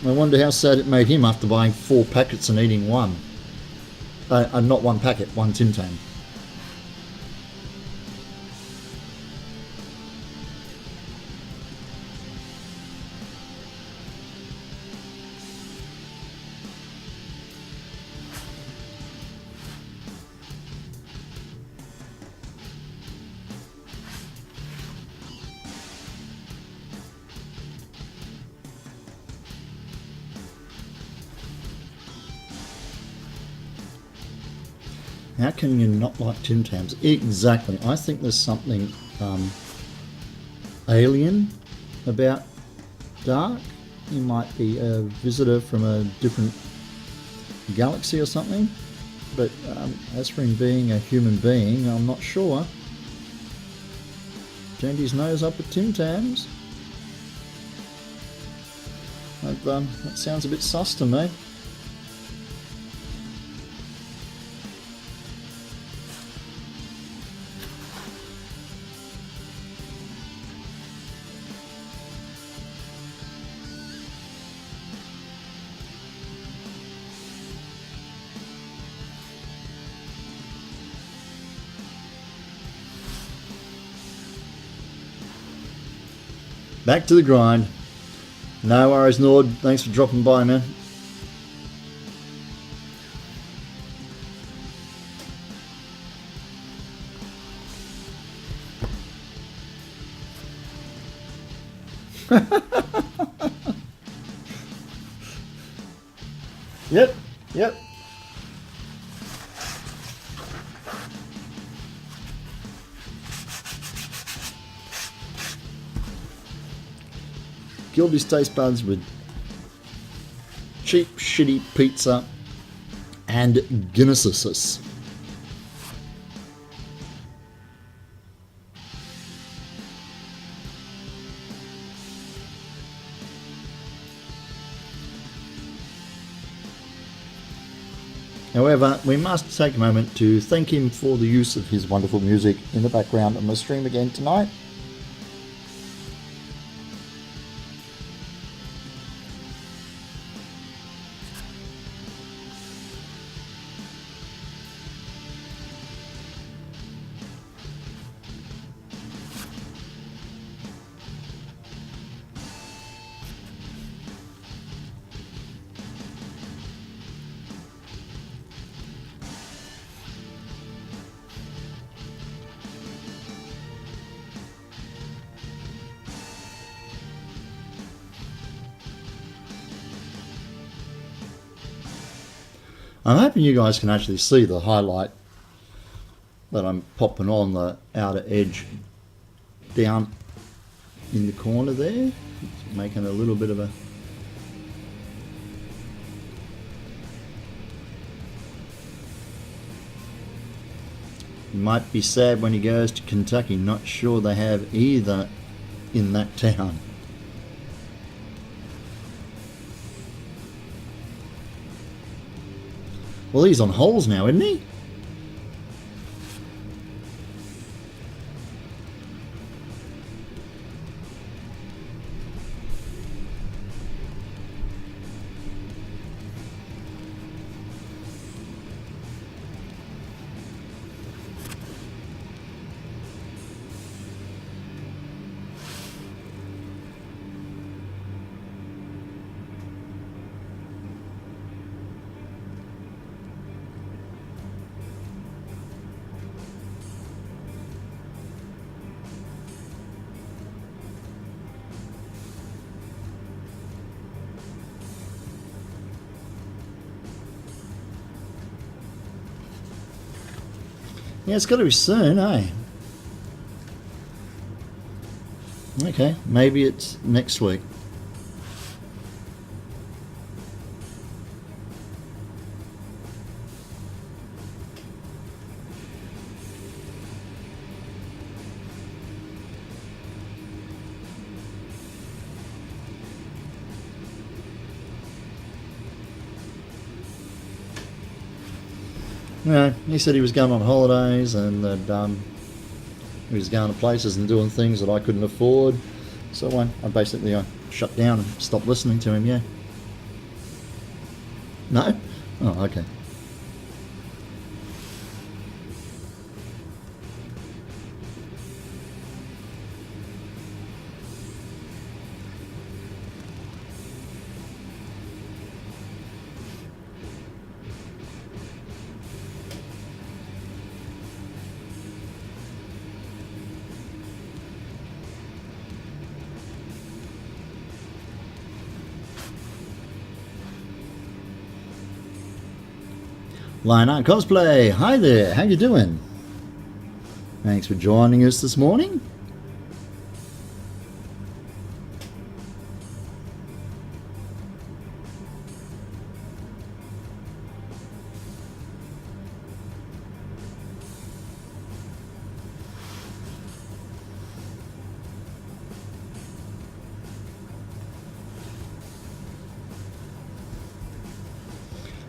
I wonder how sad it made him after buying 4 packets and eating one. Not one packet, one Tim Tam. How can you not like Tim Tams? Exactly. I think there's something alien about Dark. He might be a visitor from a different galaxy or something. But as for him being a human being, I'm not sure. Turned his nose up at Tim Tams. That sounds a bit sus to me. Back to the grind. No worries, Nord. Thanks for dropping by, man. Yep. Killed his taste buds with cheap, shitty pizza and Guinnesses. However, we must take a moment to thank him for the use of his wonderful music in the background on my stream again tonight. I'm hoping you guys can actually see the highlight that I'm popping on the outer edge down in the corner there, making a little bit of a might be sad when he goes to Kentucky, not sure they have either in that town. Well, he's on holes now, isn't he? Yeah, it's got to be soon, eh? Okay, maybe it's next week. He said he was going on holidays and that he was going to places and doing things that I couldn't afford. So I basically shut down and stopped listening to him, yeah. No? Oh, okay. Liner Cosplay, hi there, how you doing? Thanks for joining us this morning.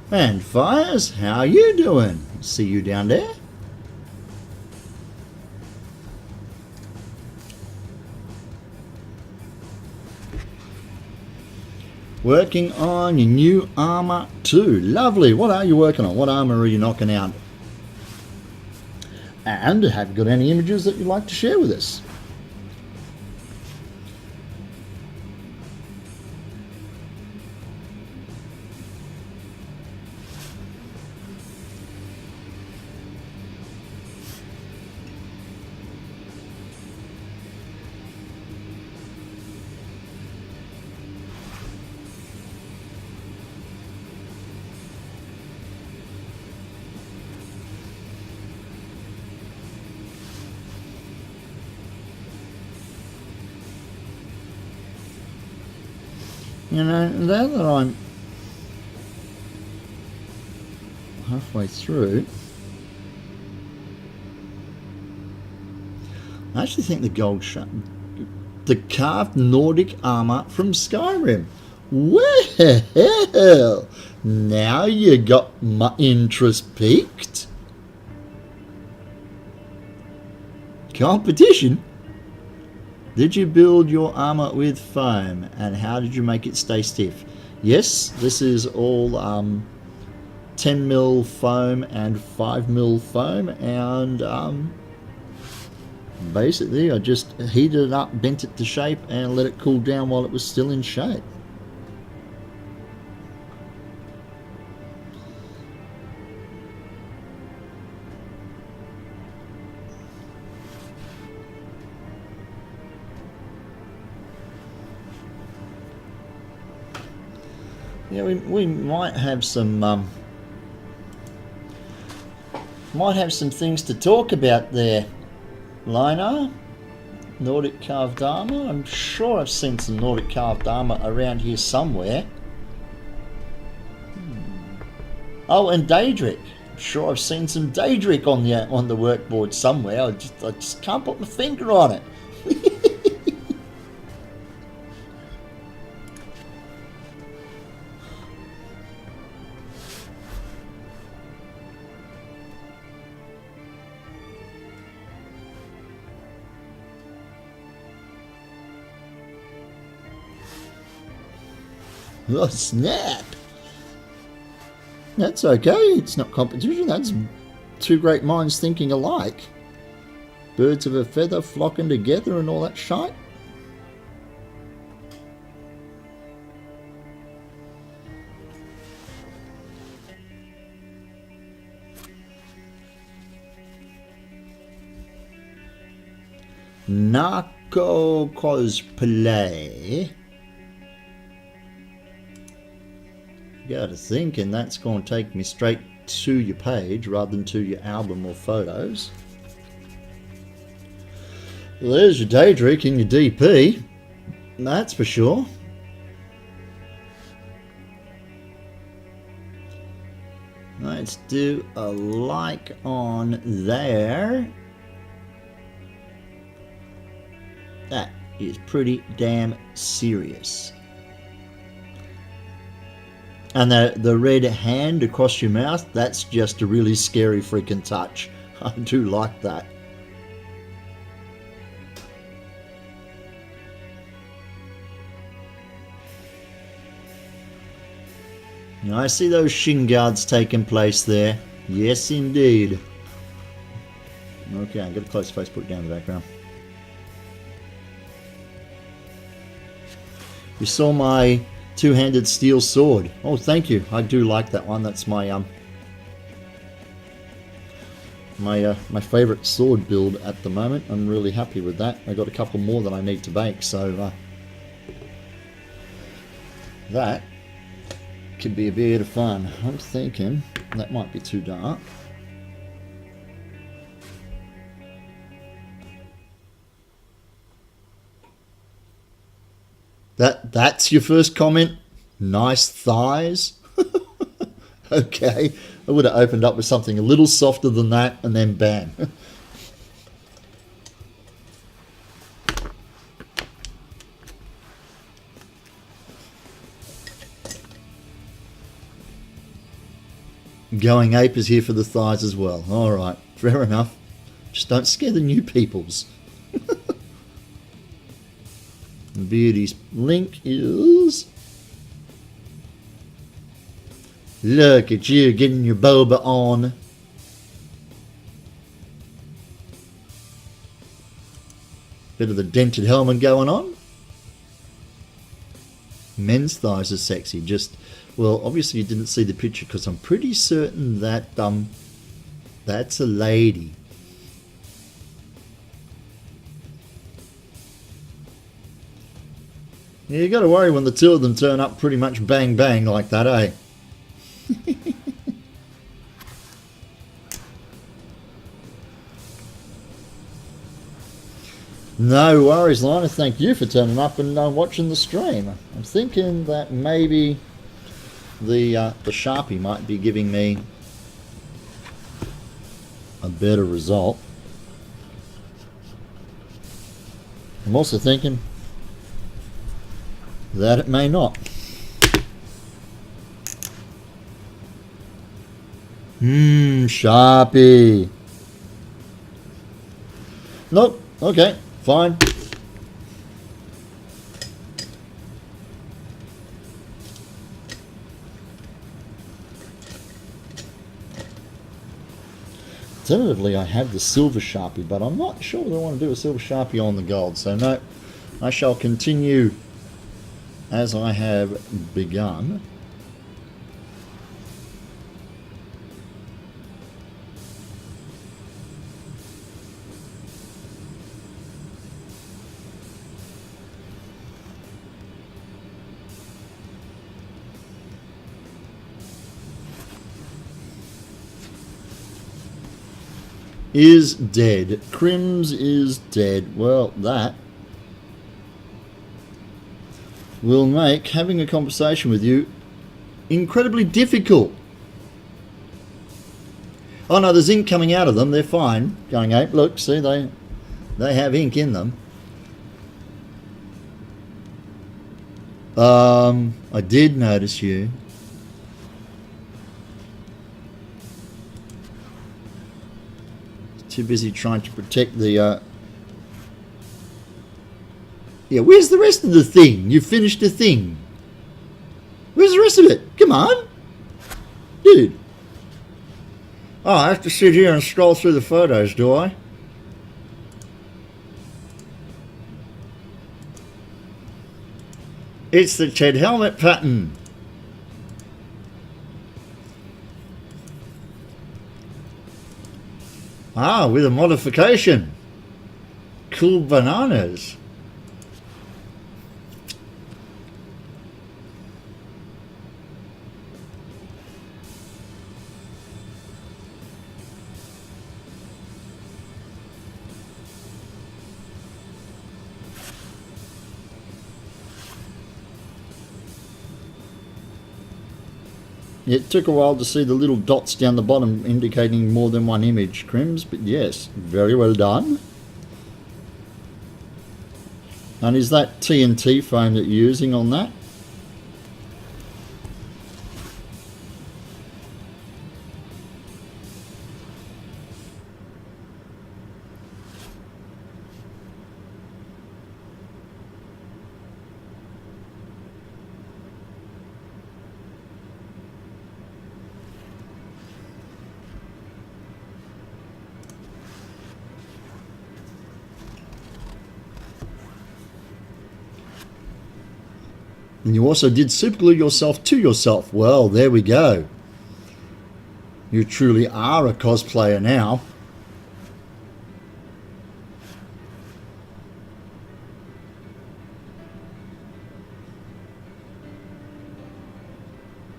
And Fires, how you doing? See you down there. Working on your new armor too. Lovely. What are you working on? What armor are you knocking out? And have you got any images that you'd like to share with us? You know, now that I'm halfway through, I actually think the carved Nordic armor from Skyrim. Well, now you got my interest piqued. Competition? Did you build your armor with foam, and how did you make it stay stiff? Yes, this is all 10mm foam and 5mm foam, and basically I just heated it up, bent it to shape, and let it cool down while it was still in shape. Yeah, we might have some things to talk about there, Lina. Nordic carved armor. I'm sure I've seen some Nordic carved armor around here somewhere. Oh, and Daedric. I'm sure I've seen some Daedric on the workboard somewhere. I just can't put my finger on it. Oh, snap! That's okay, it's not competition, that's two great minds thinking alike. Birds of a feather flocking together and all that shite. Narco Cosplay. Gotta think, and that's going to take me straight to your page rather than to your album or photos. Well, there's your Daedric and your DP, that's for sure. Let's do a like on there. That is pretty damn serious. And the red hand across your mouth, that's just a really scary freaking touch. I do like that. Now, I see those shin guards taking place there. Yes, indeed. Okay, I'll get a close face, put it down in the background. You saw my two-handed steel sword. Oh, thank you. I do like that one. That's my my favorite sword build at the moment. I'm really happy with that. I got a couple more that I need to bake, so that could be a bit of fun. I'm thinking that might be too dark. That's your first comment? Nice thighs? Okay. I would have opened up with something a little softer than that, and then bam. Going ape is here for the thighs as well. Alright, fair enough. Just don't scare the new peoples. Beauty's link is... Look at you getting your boba on. Bit of the dented helmet going on. Men's thighs are sexy. Just, well, obviously you didn't see the picture because I'm pretty certain that that's a lady. Yeah, you got to worry when the two of them turn up pretty much bang bang like that, eh? No worries, Lina. Thank you for turning up and watching the stream. I'm thinking that maybe the Sharpie might be giving me a better result. I'm also thinking that it may not. Sharpie. Nope. Okay, fine. Tentatively, I have the silver Sharpie, but I'm not sure that I want to do a silver Sharpie on the gold. So no, I shall continue as I have begun. Is dead. Crims is dead. Well, that will make having a conversation with you incredibly difficult. Oh no, there's ink coming out of them. They're fine. Going ape. Look, see, they have ink in them. I did notice you. Too busy trying to protect the yeah, where's the rest of the thing? You finished the thing. Where's the rest of it? Come on, dude. Oh, I have to sit here and scroll through the photos, do I? It's the Ted helmet pattern. Ah, with a modification. Cool bananas. It took a while to see the little dots down the bottom indicating more than one image, Crims, but yes, very well done. And is that TNT foam that you're using on that? And you also did superglue yourself to yourself. Well, there we go. You truly are a cosplayer now.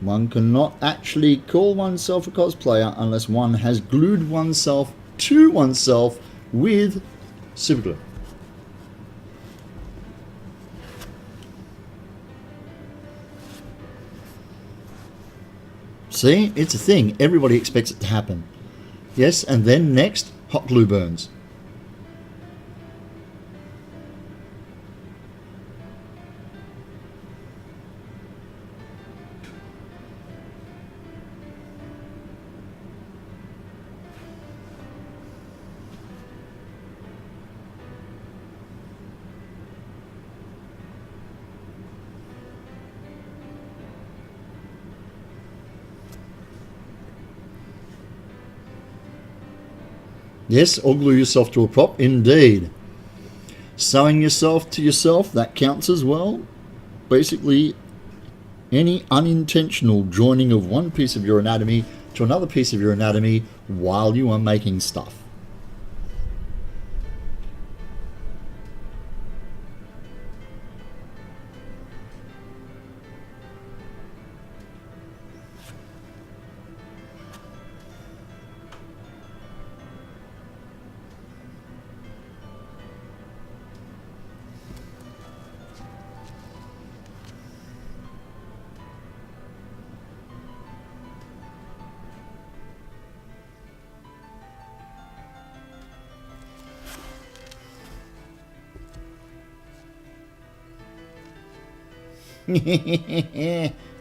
One cannot actually call oneself a cosplayer unless one has glued oneself to oneself with superglue. See, it's a thing. Everybody expects it to happen. Yes, and then next, hot glue burns. Yes, or glue yourself to a prop, indeed. Sewing yourself to yourself, that counts as well. Basically, any unintentional joining of one piece of your anatomy to another piece of your anatomy while you are making stuff.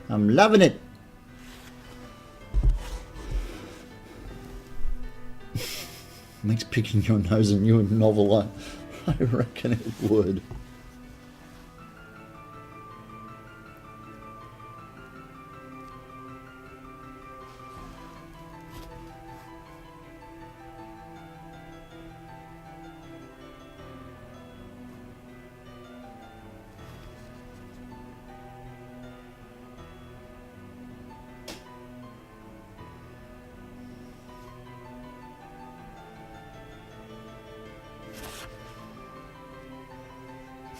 I'm loving it. Makes picking your nose a new novel. I reckon it would.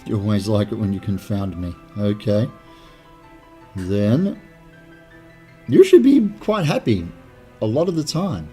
You always like it when you confound me. Okay. Then you should be quite happy a lot of the time.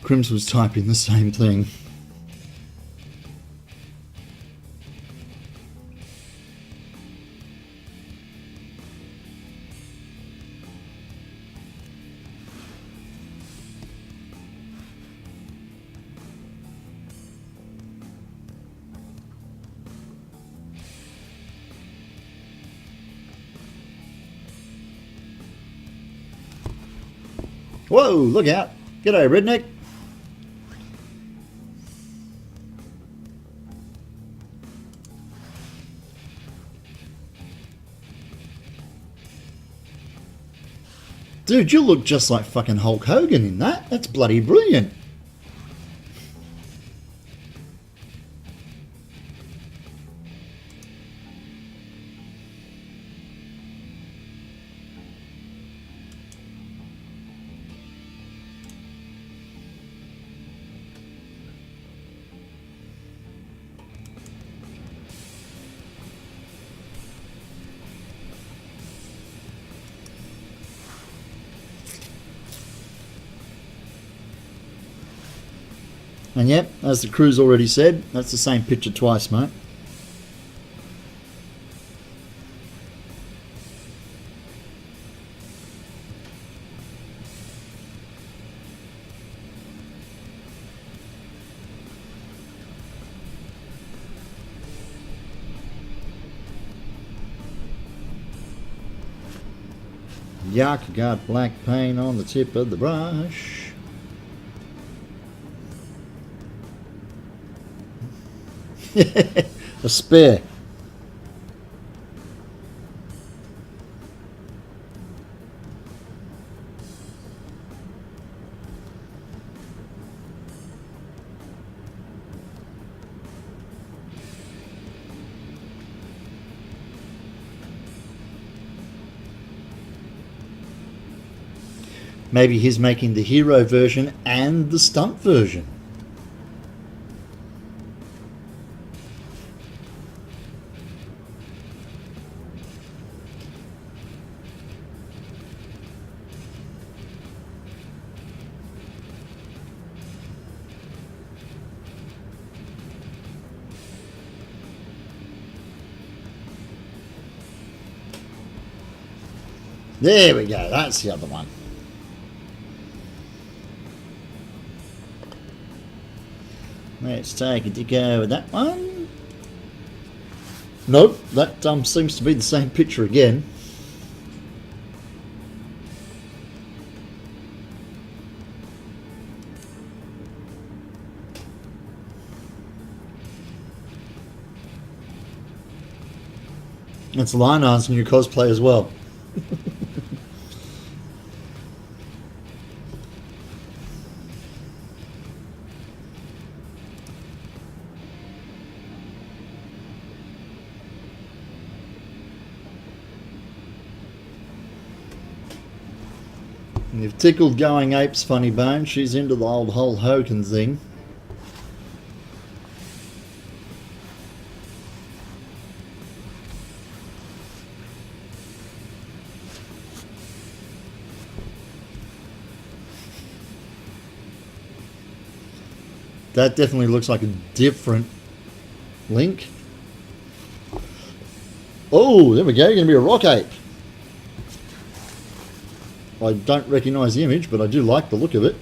Crims was typing the same thing. Whoa, look out. G'day, redneck. Dude, you look just like fucking Hulk Hogan in that. That's bloody brilliant. And yep, as the crew's already said, that's the same picture twice, mate. Yuck, got black paint on the tip of the brush. A spare. Maybe he's making the hero version and the stunt version. There we go, that's the other one. Let's take a go with that one. Nope, that seems to be the same picture again. It's line arts in your cosplay as well. And you've tickled Going Apes, Funny Bone. She's into the old Hulk Hogan thing. That definitely looks like a different Link. Oh, there we go. You're going to be a rock ape. I don't recognise the image, but I do like the look of it.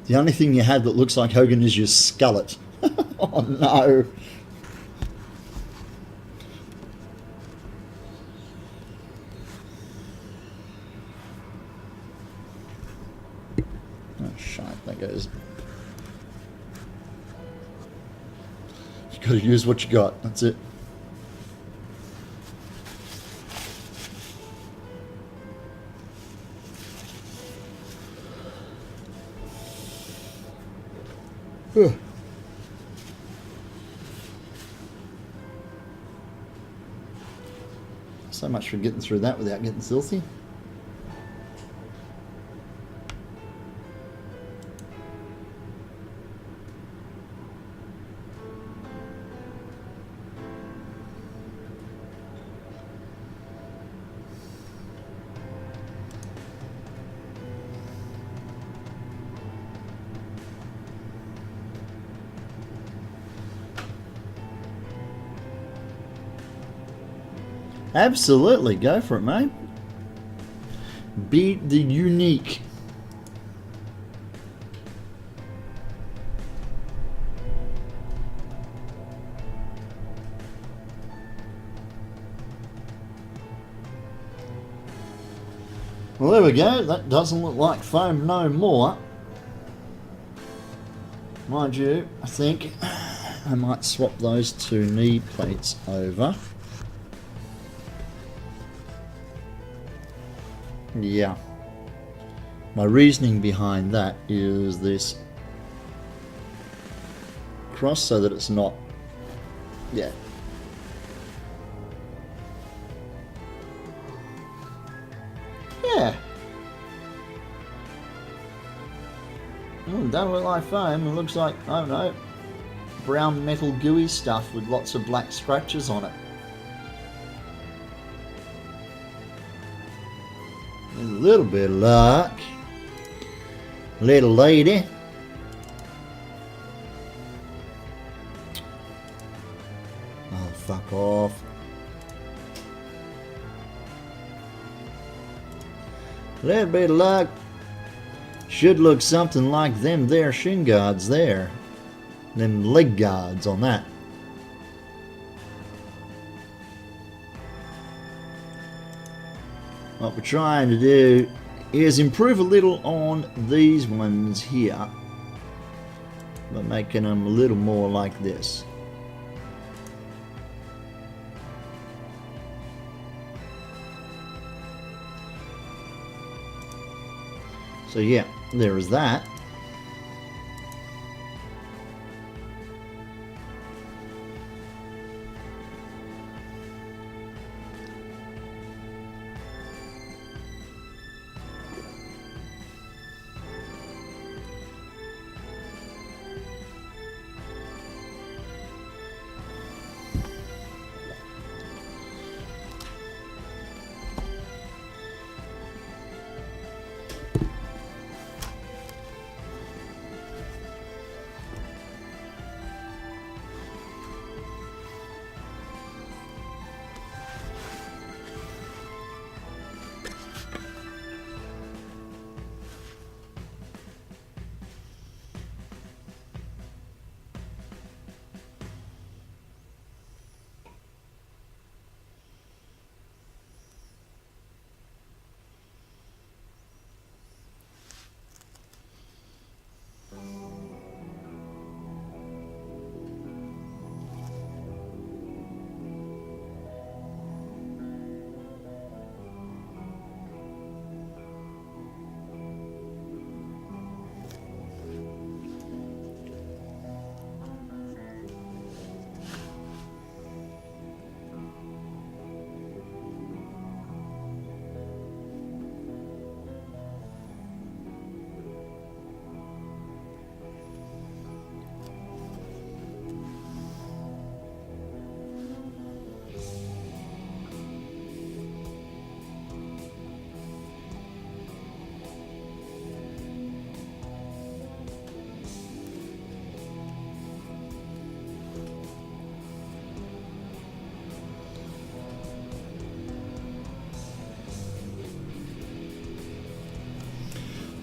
The only thing you had that looks like Hogan is your skullet. Oh no. Oh shite, that goes. You gotta use what you got, that's it. So much for getting through that without getting filthy. Absolutely, go for it, mate. Beat the unique. Well, there we go. That doesn't look like foam no more. Mind you, I think I might swap those two knee plates over. Yeah. My reasoning behind that is this cross so that it's not, yeah. Yeah. Oh, doesn't look like foam. It looks like, I don't know, brown metal gooey stuff with lots of black scratches on it. There's a little bit of luck. Little lady. Oh, fuck off. Little bit of luck. Should look something like them there shin guards there. Them leg guards on that. What we're trying to do is improve a little on these ones here by making them a little more like this. So yeah, there is that.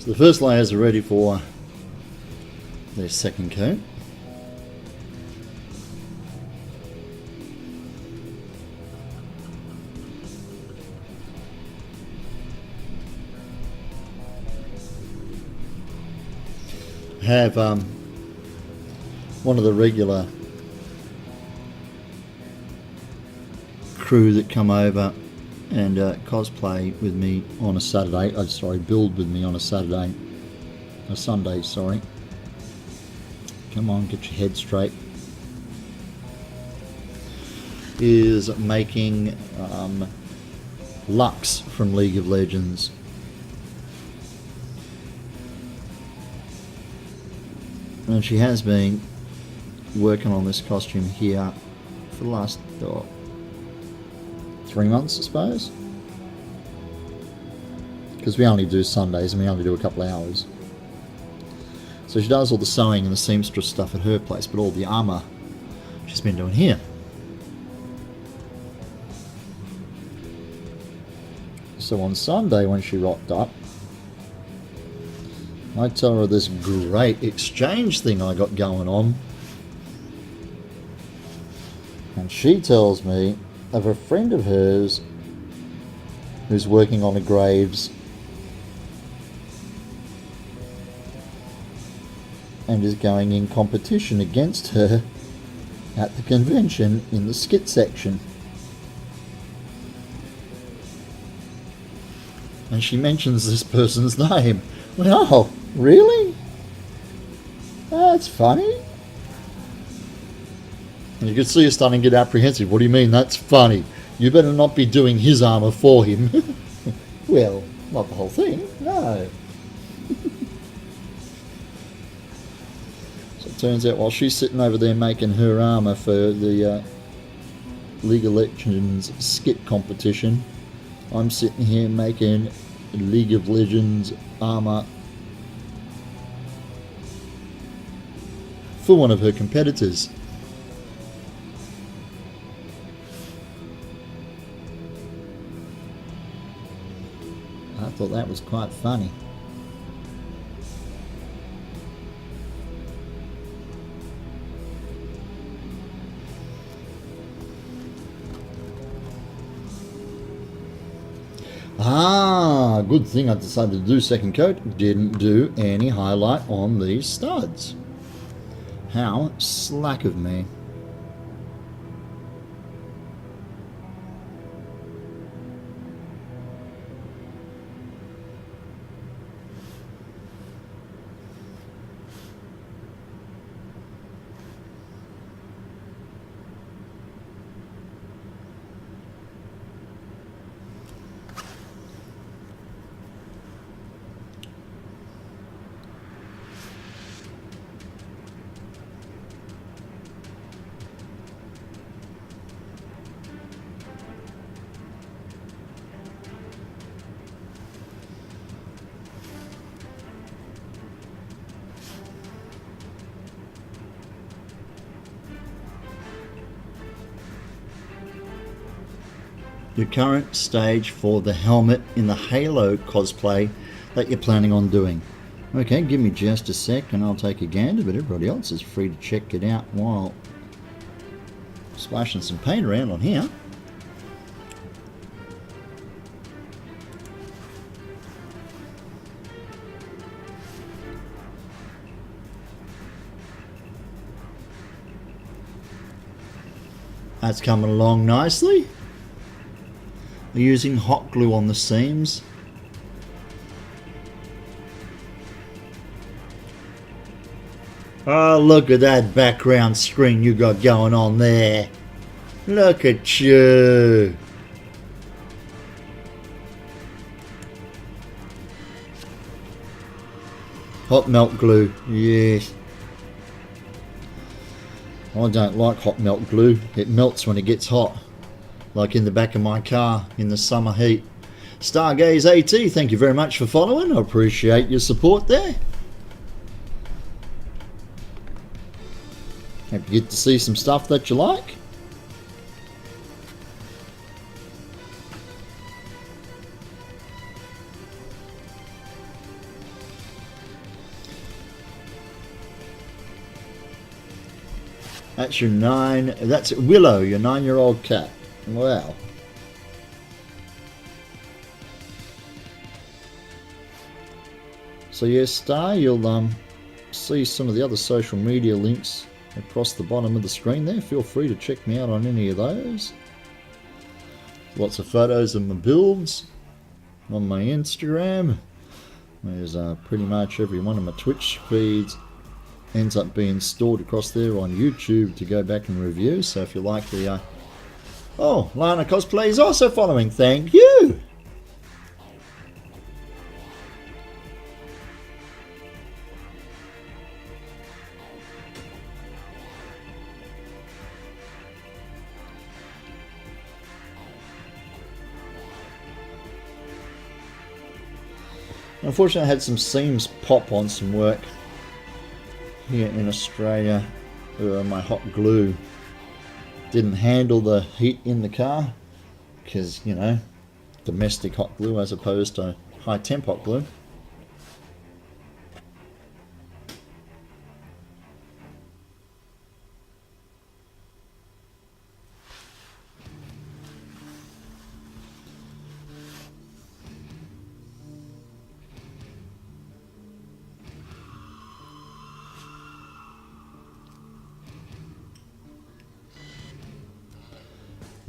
So the first layers are ready for their second coat. I have one of the regular crew that come over and cosplay with me on a Saturday. Build with me on a Saturday, a Sunday. Sorry. Come on, get your head straight. Is making Lux from League of Legends. And she has been working on this costume here for the last 3 months, I suppose. Because we only do Sundays and we only do a couple of hours. So she does all the sewing and the seamstress stuff at her place, but all the armour she's been doing here. So on Sunday when she rocked up, I tell her this great exchange thing I got going on. And she tells me of a friend of hers who's working on a Graves and is going in competition against her at the convention in the skit section. And she mentions this person's name. Oh, really? That's funny. And you can see her starting to get apprehensive. What do you mean that's funny? You better not be doing his armour for him. Well, not the whole thing, no. So it turns out while she's sitting over there making her armour for the League of Legends skit competition, I'm sitting here making League of Legends armour for one of her competitors. I thought that was quite funny. Ah, good thing I decided to do second coat. Didn't do any highlight on these studs. How slack of me. Your current stage for the helmet in the Halo cosplay that you're planning on doing. Okay, give me just a sec and I'll take a gander, but everybody else is free to check it out while splashing some paint around on here. That's coming along nicely. We're using hot glue on the seams. Oh, look at that background screen you got going on there. Look at you. Hot melt glue, yes. I don't like hot melt glue. It melts when it gets hot. Like in the back of my car in the summer heat. Stargaze AT, thank you very much for following. I appreciate your support there. Hope you get to see some stuff that you like. That's your that's Willow, your 9-year-old cat. Wow. So yes, Star, you'll see some of the other social media links across the bottom of the screen there. Feel free to check me out on any of those. Lots of photos of my builds on my Instagram. There's pretty much every one of my Twitch feeds ends up being stored across there on YouTube to go back and review. So if you like the oh, Lana Cosplay is also following. Thank you. Unfortunately, I had some seams pop on some work here in Australia. My hot glue didn't handle the heat in the car because, you know, domestic hot glue as opposed to high temp hot glue.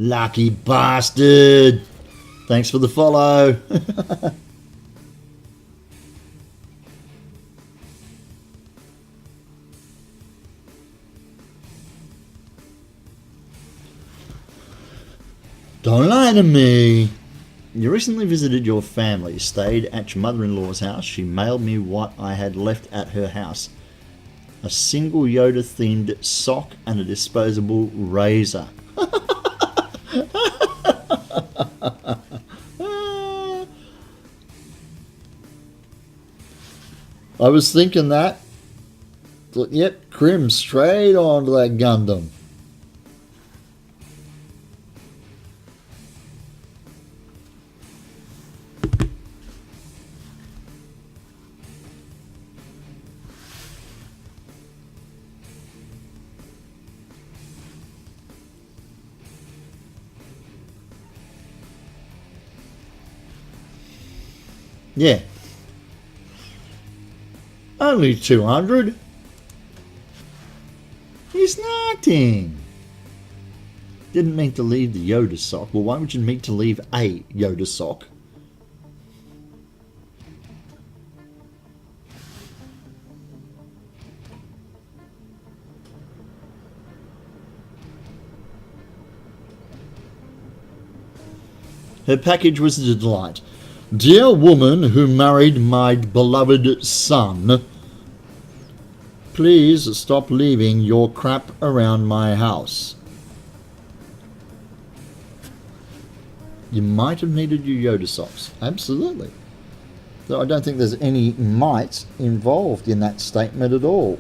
Lucky bastard! Thanks for the follow. Don't lie to me. You recently visited your family, stayed at your mother-in-law's house. She mailed me what I had left at her house. A single Yoda-themed sock and a disposable razor. I was thinking that. Yep, Crim straight onto that Gundam. Yeah. Only 200. It's nothing. Didn't mean to leave the Yoda sock. Well, why would you mean to leave a Yoda sock? Her package was a delight. Dear woman who married my beloved son, please stop leaving your crap around my house. You might have needed your Yoda socks. Absolutely. Though I don't think there's any might involved in that statement at all.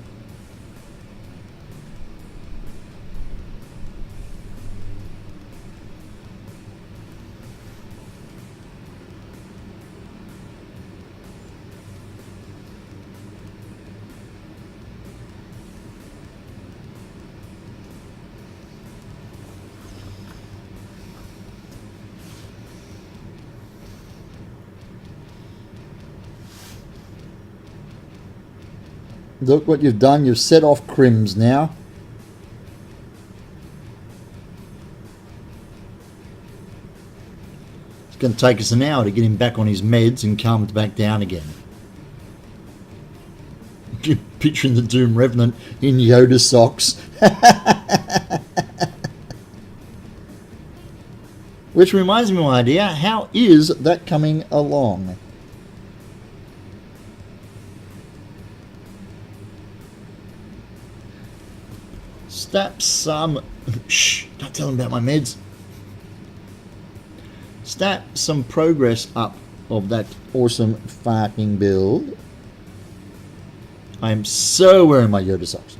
Look what you've done. You've set off Crims now. It's going to take us an hour to get him back on his meds and calmed back down again. Picturing the Doom Revenant in Yoda socks. Which reminds me, my dear, how is that coming along? Snap some... Shh, don't tell them about my meds. Snap some progress up of that awesome fucking build. I am so wearing my Yoda socks.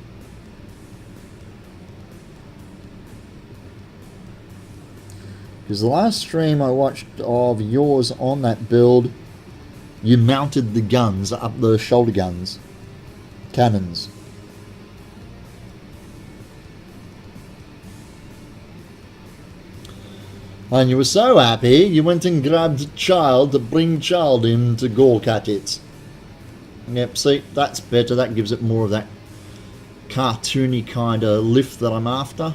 Because the last stream I watched of yours on that build, you mounted the guns up the shoulder guns. Cannons. And you were so happy, you went and grabbed Child to bring Child in to gawk at it. Yep, see, that's better. That gives it more of that cartoony kind of lift that I'm after.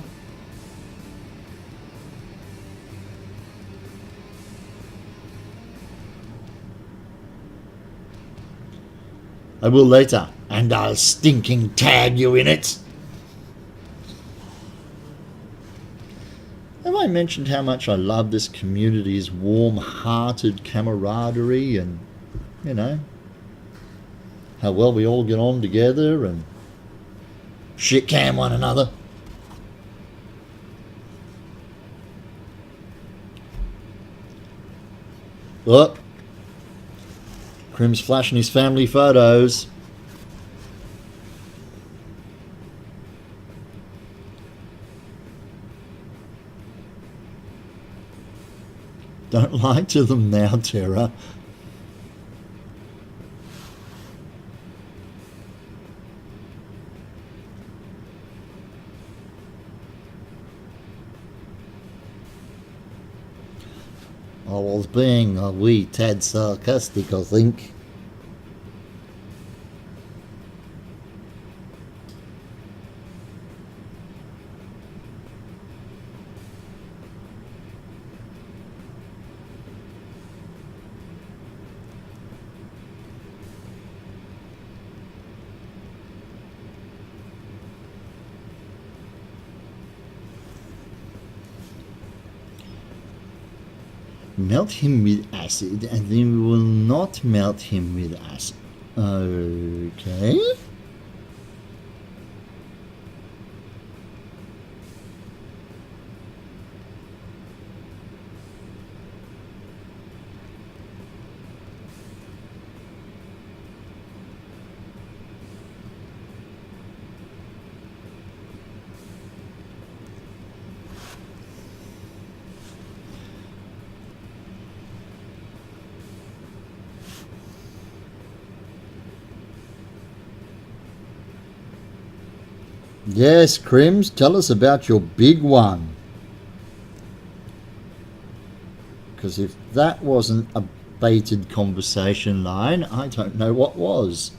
I will later, and I'll stinking tag you in it. Have I mentioned how much I love this community's warm-hearted camaraderie and, you know, how well we all get on together and shit can one another? Look, Crim's flashing his family photos. Don't lie to them now, Tara. I was being a wee tad sarcastic, I think. Melt him with acid, and then we will not melt him with acid. Okay. Yes, Crims, tell us about your big one. Because if that wasn't a baited conversation line, I don't know what was.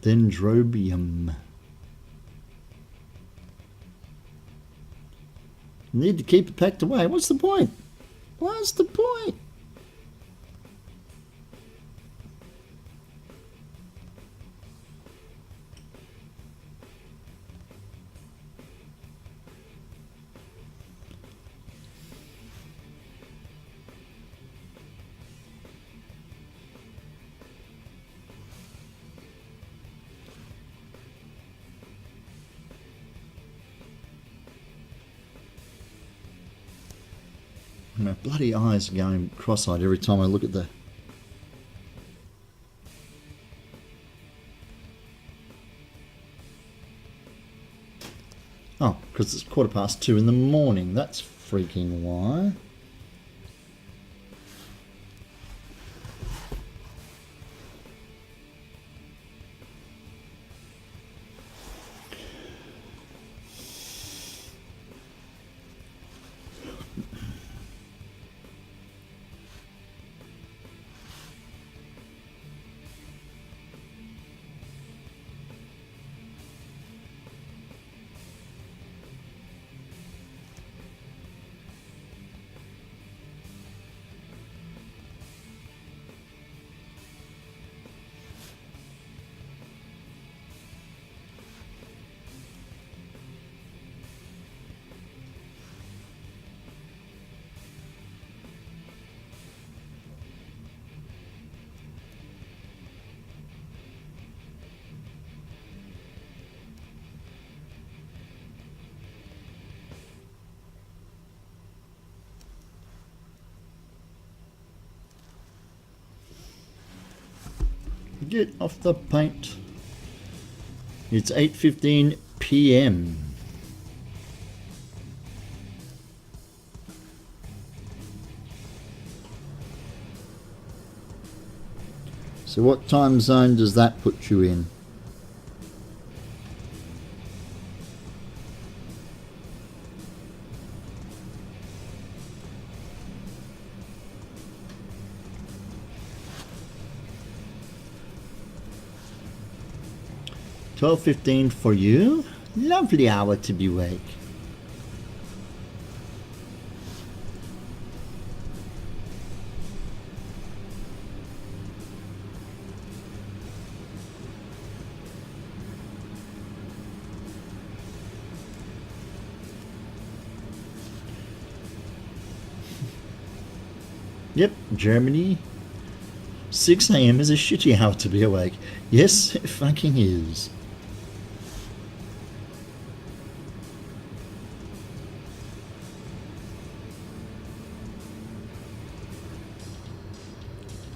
Dendrobium. Need to keep it packed away. What's the point? What's the point? My bloody eyes are going cross-eyed every time I look at the... Oh, because it's 2:15 in the morning. That's freaking why. Get off the paint. It's 8:15 p.m. So what time zone does that put you in? $12:15 for you. Lovely hour to be awake. Yep, Germany. 6 a.m. is a shitty hour to be awake. Yes, it fucking is.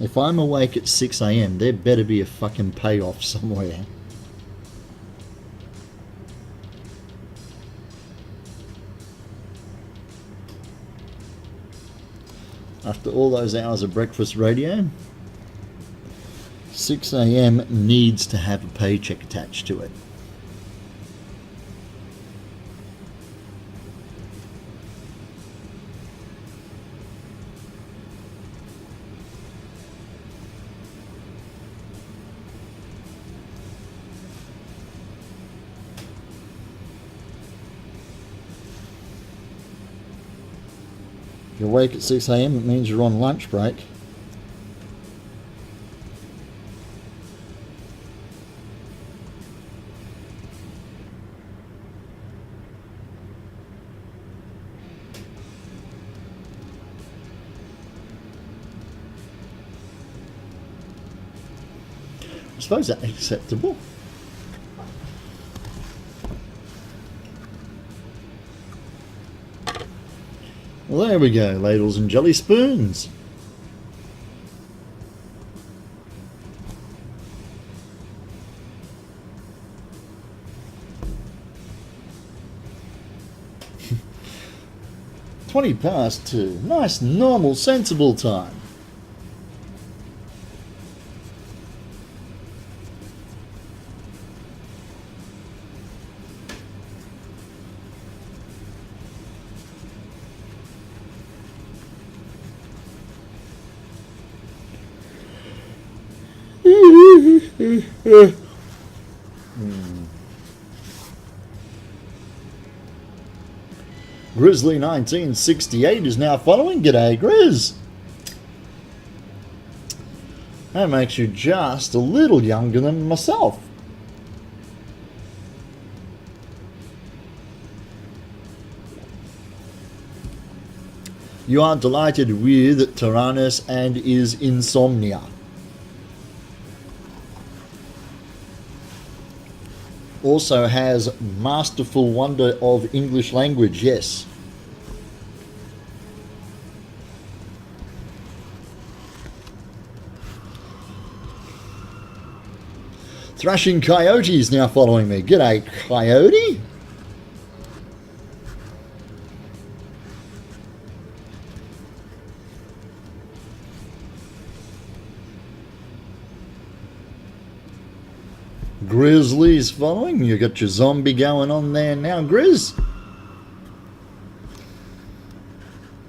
If I'm awake at 6 a.m, there better be a fucking payoff somewhere. After all those hours of breakfast radio, 6 a.m. needs to have a paycheck attached to it. If you're awake at 6 a.m, it means you're on lunch break. I suppose that's acceptable. Well, there we go, ladles and jelly spoons. (20 past 2). Nice, normal, sensible time. Grizzly 1968 is now following. G'day, Grizz. That makes you just a little younger than myself. You are delighted with Tyrannus and is insomnia. Also has masterful wonder of English language, yes. Thrashing Coyote is now following me. G'day, Coyote. Grizzly's following. You got your zombie going on there now, Grizz.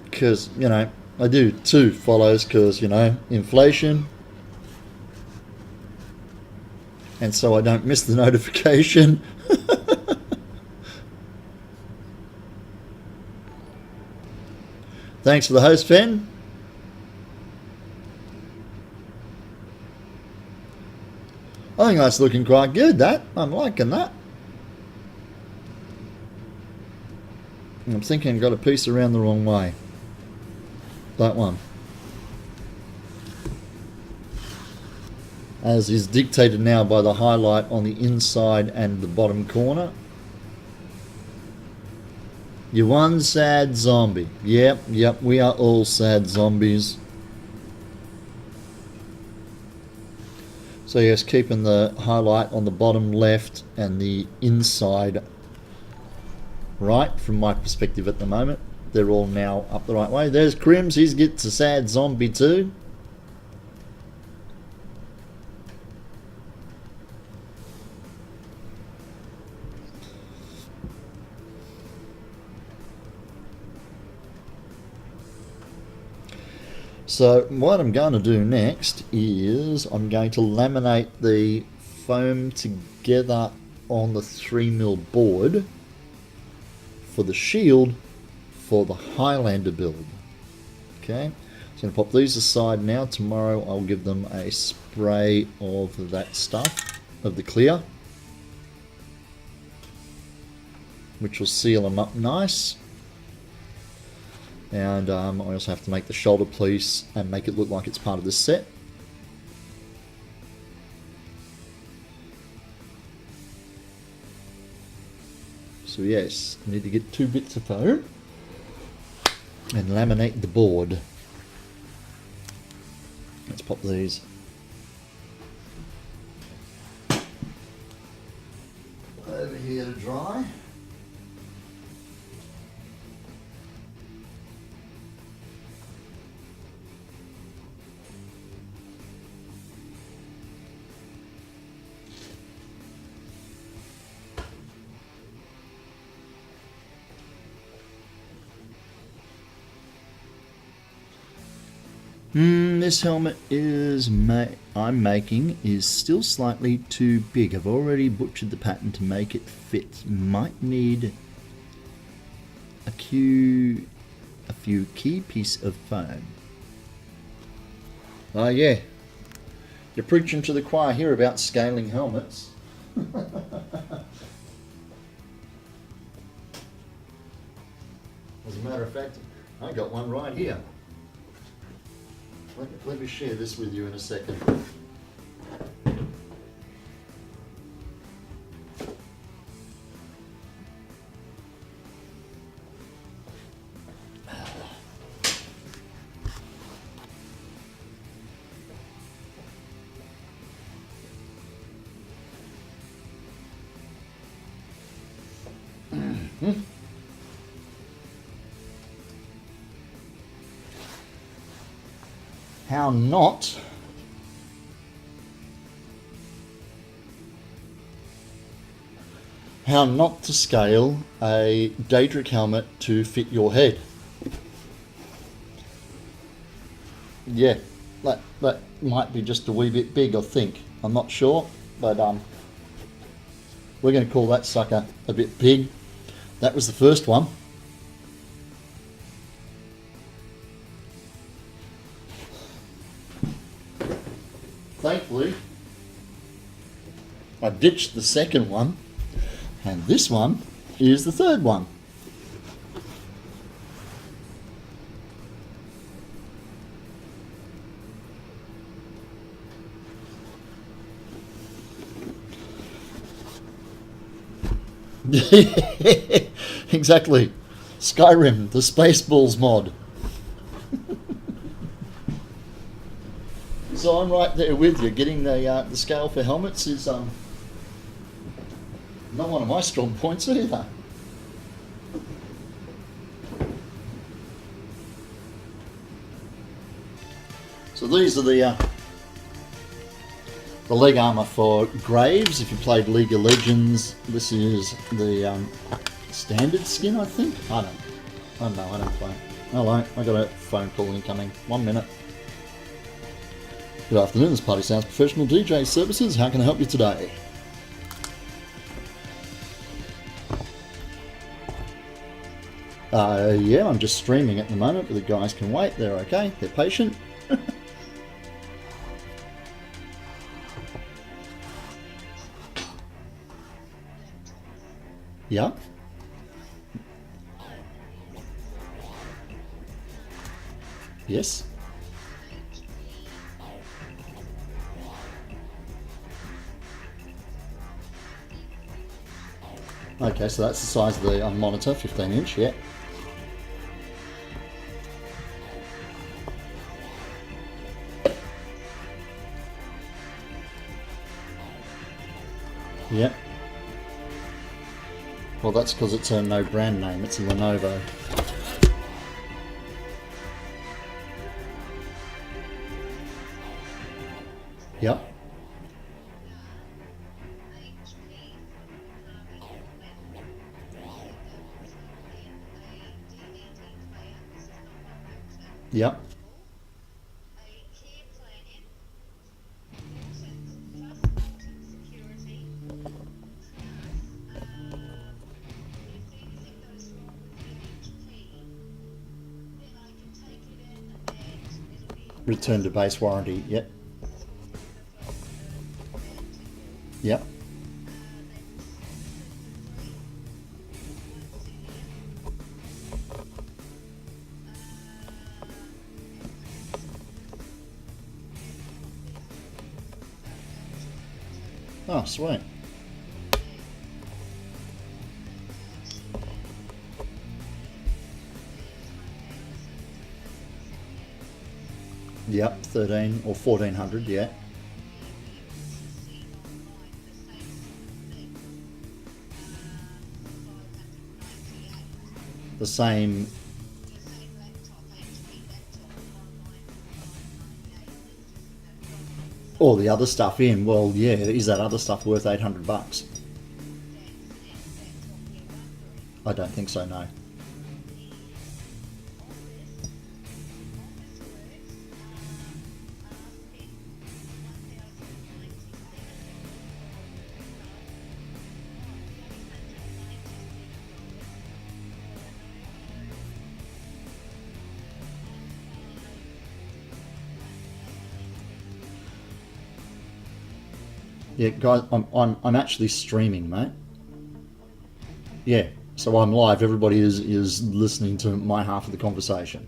Because, you know, I do 2 follows because, you know, inflation. And so I don't miss the notification. Thanks for the host, Fen. I think that's looking quite good, that. I'm liking that. I'm thinking I got a piece around the wrong way. That one. As is dictated now by the highlight on the inside and the bottom corner. You're one sad zombie. Yep, we are all sad zombies. So yes, keeping the highlight on the bottom left and the inside right from my perspective at the moment. They're all now up the right way. There's Crims, he gets a sad zombie too. So what I'm going to do next is I'm going to laminate the foam together on the 3mm board for the shield for the Highlander build. Okay, so I'm going to pop these aside now. Tomorrow I'll give them a spray of that stuff, of the clear, which will seal them up nice. And I also have to make the shoulder piece and make it look like it's part of the set. So yes, I need to get 2 bits of foam and laminate the board. Let's pop these over here to dry. This helmet I'm making is still slightly too big. I've already butchered the pattern to make it fit. Might need a few key piece of foam. Oh yeah, you're preaching to the choir here about scaling helmets. As a matter of fact, I got one right here. Let me share this with you in a second. How not to scale a Daedric helmet to fit your head. Yeah, that might be just a wee bit big, I think. I'm not sure, but we're going to call that sucker a bit big. That was the first one. Thankfully, I ditched the second one, and this one is the third one. Exactly. Skyrim, the Spaceballs mod. So I'm right there with you. Getting the scale for helmets is not one of my strong points either. So these are the leg armour for Graves. If you played League of Legends, this is the standard skin, I think. I don't know. I don't play. Hello, I got a phone call incoming. 1 minute. Good afternoon, this Party Sounds Professional DJ Services. How can I help you today? Yeah, I'm just streaming at the moment, but the guys can wait. They're okay. They're patient. Yeah. Yes. Okay, so that's the size of the monitor, 15-inch, yeah. Yeah. Well, that's because it's a no brand name, it's a Lenovo. Yep. Yep. Return to base warranty, yep. Yep. Oh, sweet. Yep, 13 or 1400, yeah. The same. All the other stuff in, well, yeah, is that other stuff worth 800 bucks? I don't think so, no. Yeah, guys, I'm actually streaming, mate. Yeah, so I'm live. Everybody is listening to my half of the conversation.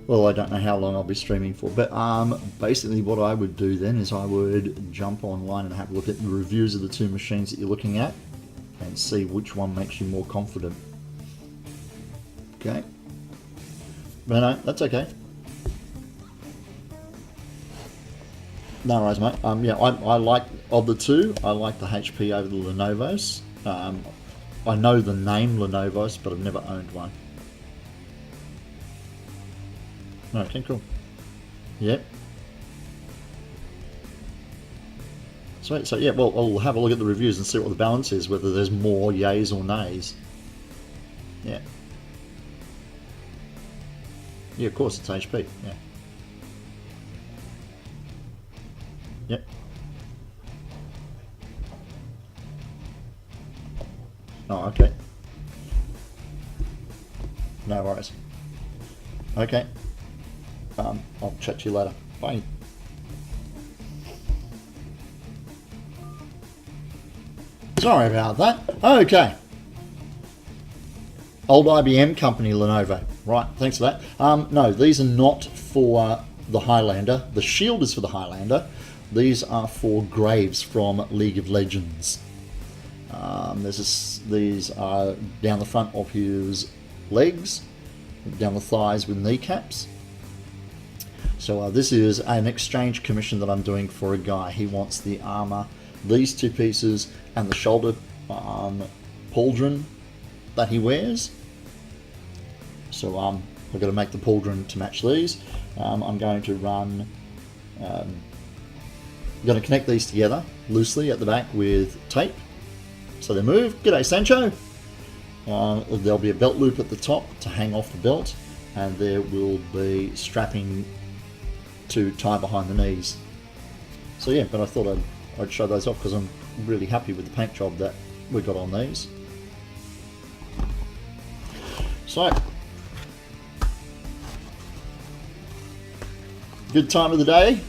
Well, I don't know how long I'll be streaming for, but basically what I would do then is I would jump online and have a look at the reviews of the two machines that you're looking at and see which one makes you more confident. Okay? But no, that's okay. No worries, mate. Yeah, I like, of the two, I like the HP over the Lenovo's. I know the name Lenovo's, but I've never owned one. Okay, cool. Yep. Sweet. So yeah, well, I'll have a look at the reviews and see what the balance is, whether there's more yays or nays. Yeah. Yeah, of course, it's HP. Yeah. Yep. Oh, okay. No worries. Okay. I'll chat to you later. Bye. Sorry about that. Okay. Old IBM company, Lenovo. Right, thanks for that. No, these are not for the Highlander. The shield is for the Highlander. These are for Graves from League of Legends. These are down the front of his legs, down the thighs with kneecaps. So this is an exchange commission that I'm doing for a guy. He wants the armor, these two pieces, and the shoulder pauldron that he wears. So I've got to make the pauldron to match these. I'm going to run. I'm going to connect these together loosely at the back with tape, so they move. G'day, Sancho. There'll be a belt loop at the top to hang off the belt, and there will be strapping to tie behind the knees. So yeah, but I thought I'd show those off because I'm really happy with the paint job that we got on these. So, good time of the day.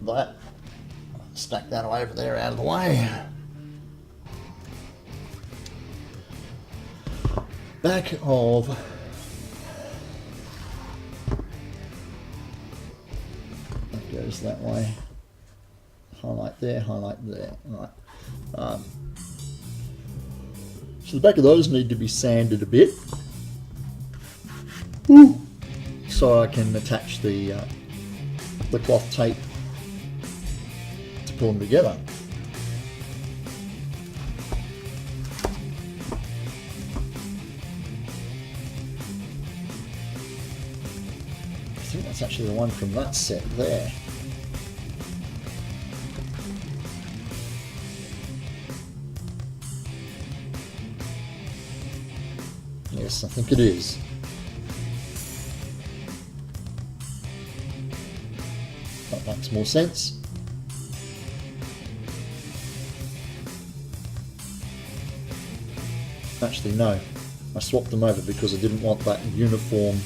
That, stack that over there out of the way. Back of that goes that way. Highlight there, highlight there. Right. So the back of those need to be sanded a bit. Woo. So I can attach the cloth tape to pull them together. I think that's actually the one from that set there. Yes, I think it is. That makes more sense. Actually, no. I swapped them over because I didn't want that uniform.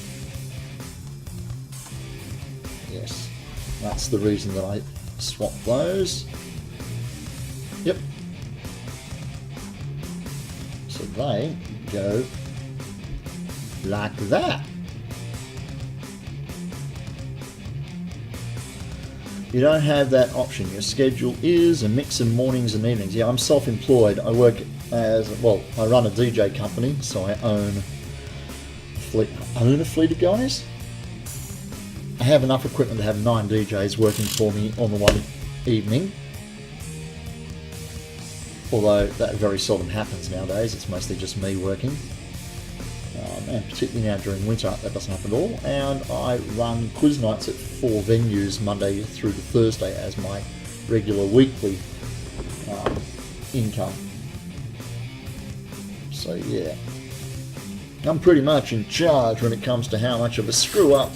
Yes, that's the reason that I swapped those. Yep. So they go like that. You don't have that option. Your schedule is a mix of mornings and evenings. Yeah, I'm self-employed. I work as, well, I run a DJ company, so I own a fleet of guys. I have enough equipment to have 9 DJs working for me on the one evening. Although that very seldom happens nowadays. It's mostly just me working. And particularly now during winter, that doesn't happen at all. And I run quiz nights at 4 venues, Monday through to Thursday, as my regular weekly income. So yeah, I'm pretty much in charge when it comes to how much of a screw up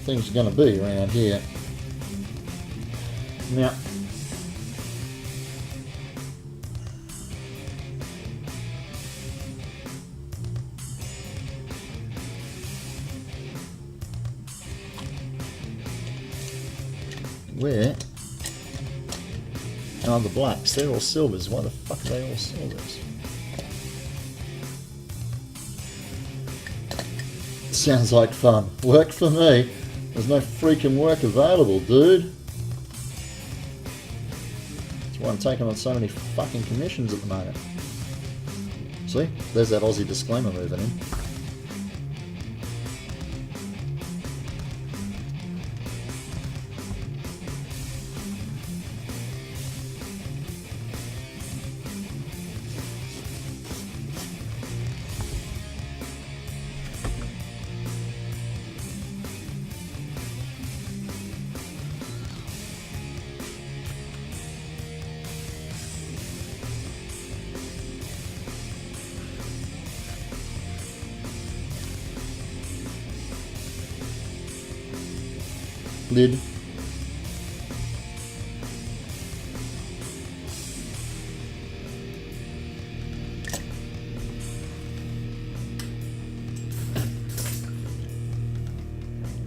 things are going to be around here. Now, where are the blacks? They're all silvers. Why the fuck are they all silvers? Sounds like fun. Work for me. There's no freaking work available, dude. That's why I'm taking on so many fucking commissions at the moment. See? There's that Aussie disclaimer moving in. Lid.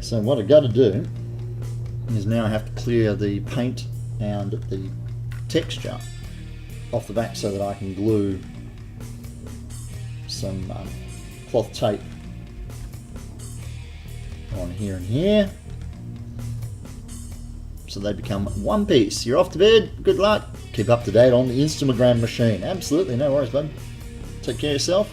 So what I got to do is now I have to clear the paint and the texture off the back so that I can glue some cloth tape on here and here, so they become one piece. You're off to bed, good luck. Keep up to date on the Instagram machine. Absolutely, no worries, bud. Take care of yourself.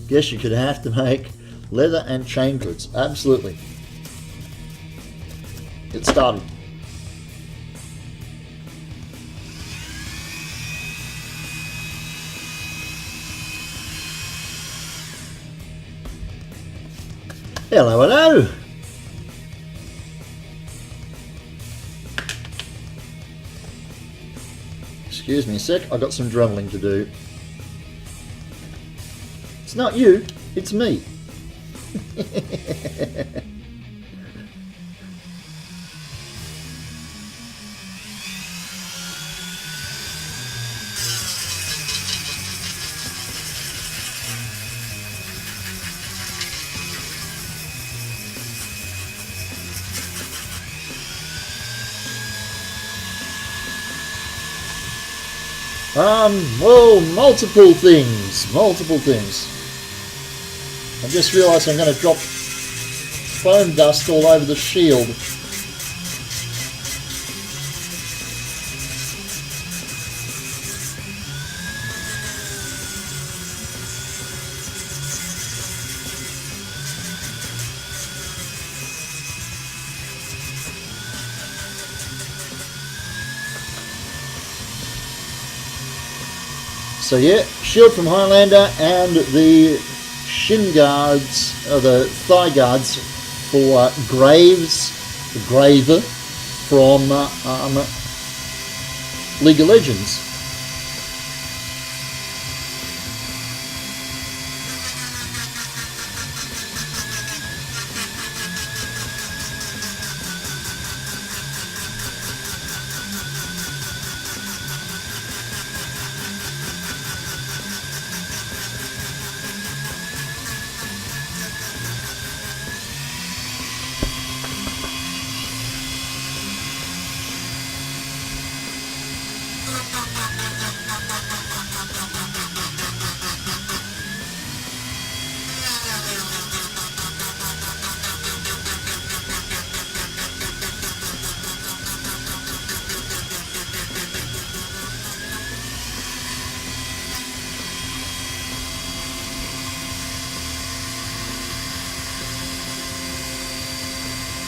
Guess you could have to make leather and chain goods. Absolutely. Get started. Hello, hello! Excuse me a sec, I've got some droveling to do. It's not you, it's me. Well, multiple things. I just realised I'm going to drop foam dust all over the shield. So yeah, shield from Highlander and the shin guards, the thigh guards for Graves, the Graver from League of Legends.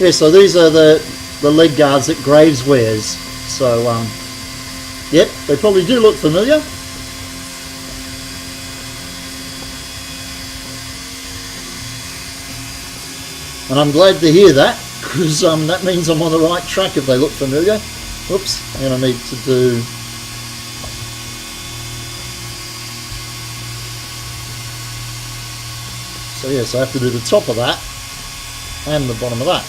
Yeah, so these are the leg guards that Graves wears. So, yep, they probably do look familiar. And I'm glad to hear that, because that means I'm on the right track if they look familiar. Oops, and I need to do... So yes, I have to do the top of that and the bottom of that.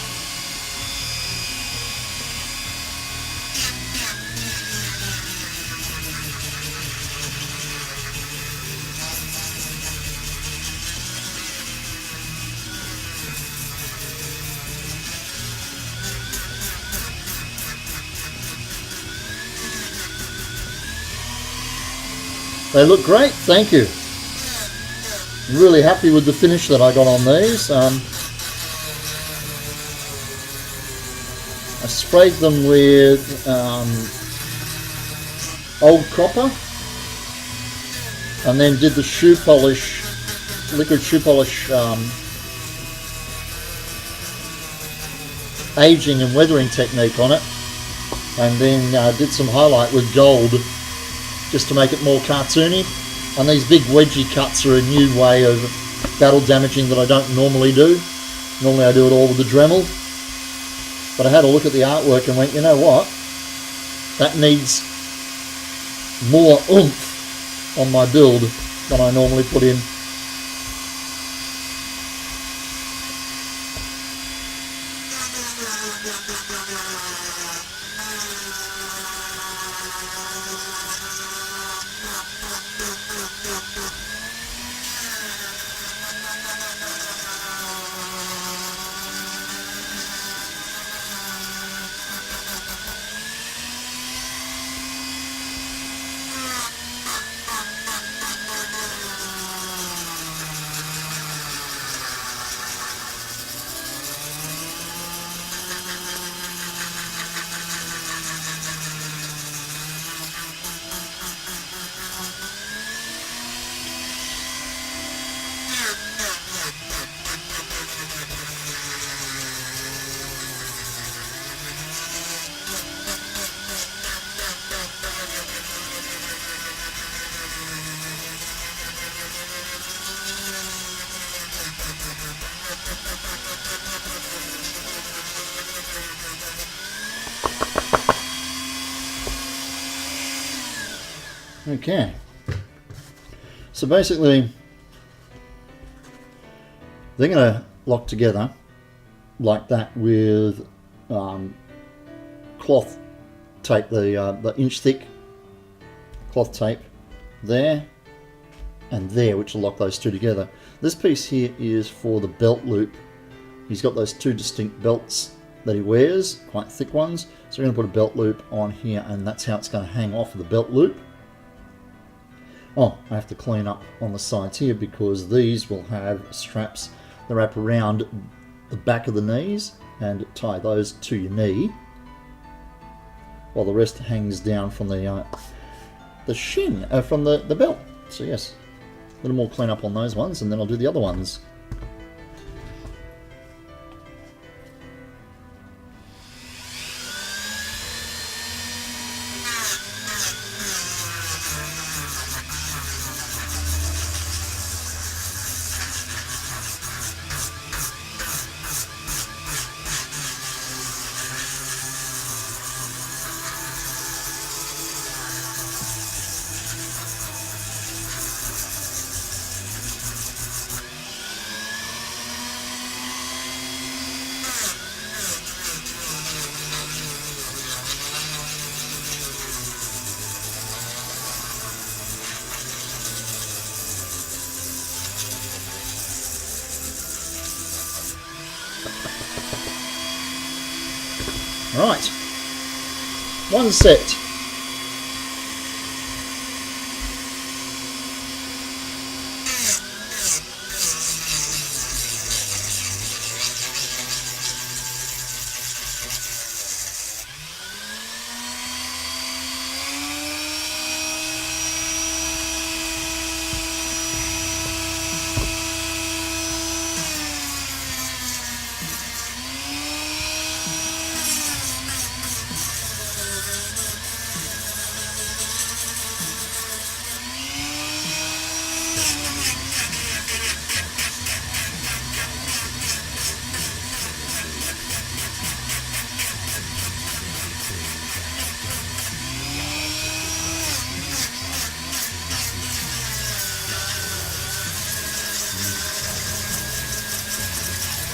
They look great, thank you. I'm really happy with the finish that I got on these. I sprayed them with old copper and then did the shoe polish, liquid shoe polish aging and weathering technique on it, and then did some highlight with gold just to make it more cartoony. And these big wedgie cuts are a new way of battle damaging that I don't normally do. Normally I do it all with the Dremel. But I had a look at the artwork and went, you know what? That needs more oomph on my build than I normally put in. Okay, so basically they're going to lock together like that with cloth tape, the inch thick cloth tape there and there, which will lock those two together. This piece here is for the belt loop. He's got those two distinct belts that he wears, quite thick ones, so we're going to put a belt loop on here, and that's how it's going to hang off of the belt loop. Oh, I have to clean up on the sides here because these will have straps that wrap around the back of the knees and tie those to your knee, while the rest hangs down from the shin, from the belt. So yes, a little more clean up on those ones, and then I'll do the other ones. Right, one set.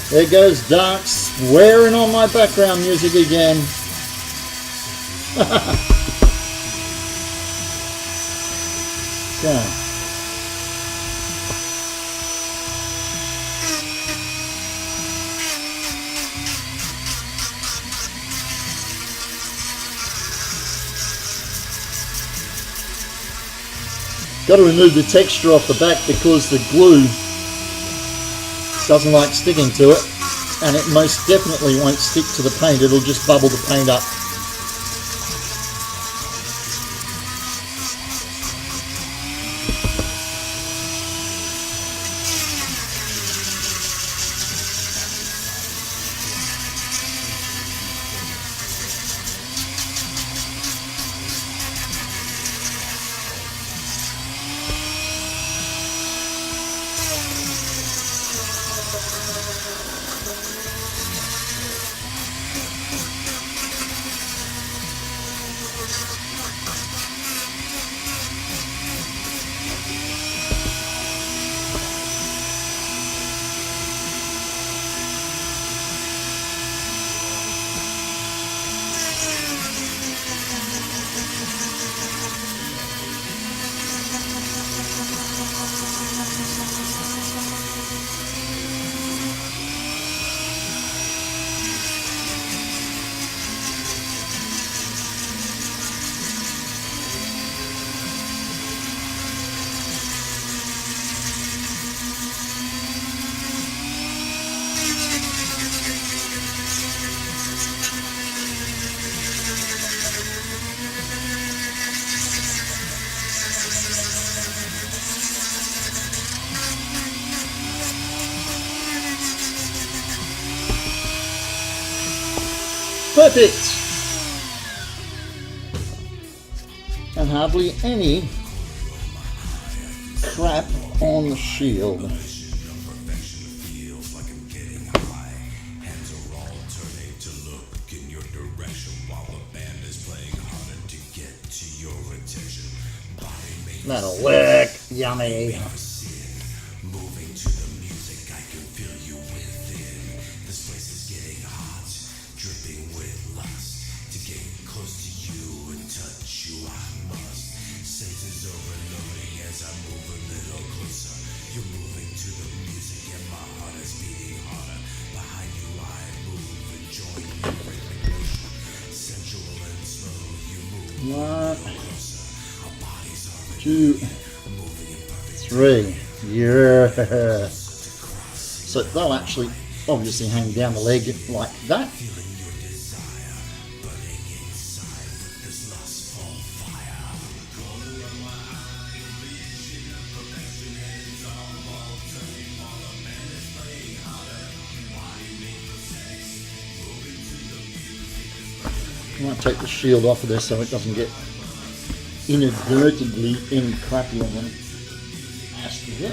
There goes Dark swearing on my background music again. Okay. Got to remove the texture off the back because the glue doesn't like sticking to it, and it most definitely won't stick to the paint. It'll just bubble the paint up. Perfect! And hardly any crap on the shield. That'll work. Yummy. One, 2, 3. Yeah. So they'll actually obviously hang down the leg like that. I might take the shield off of this so it doesn't get inadvertently any crappier than it has to get.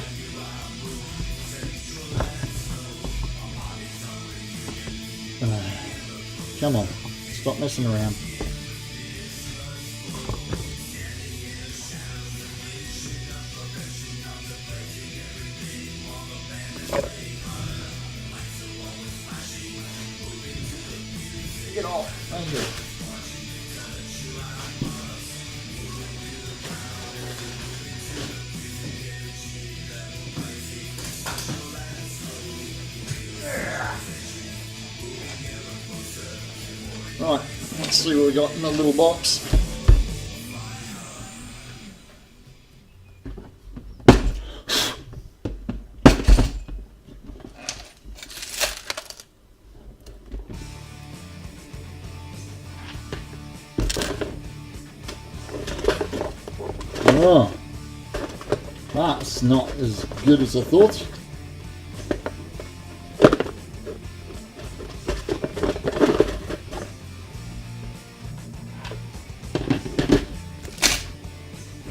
Come on, stop messing around. Get off, thank you. Right, let's see what we got in the little box. Oh, that's not as good as I thought.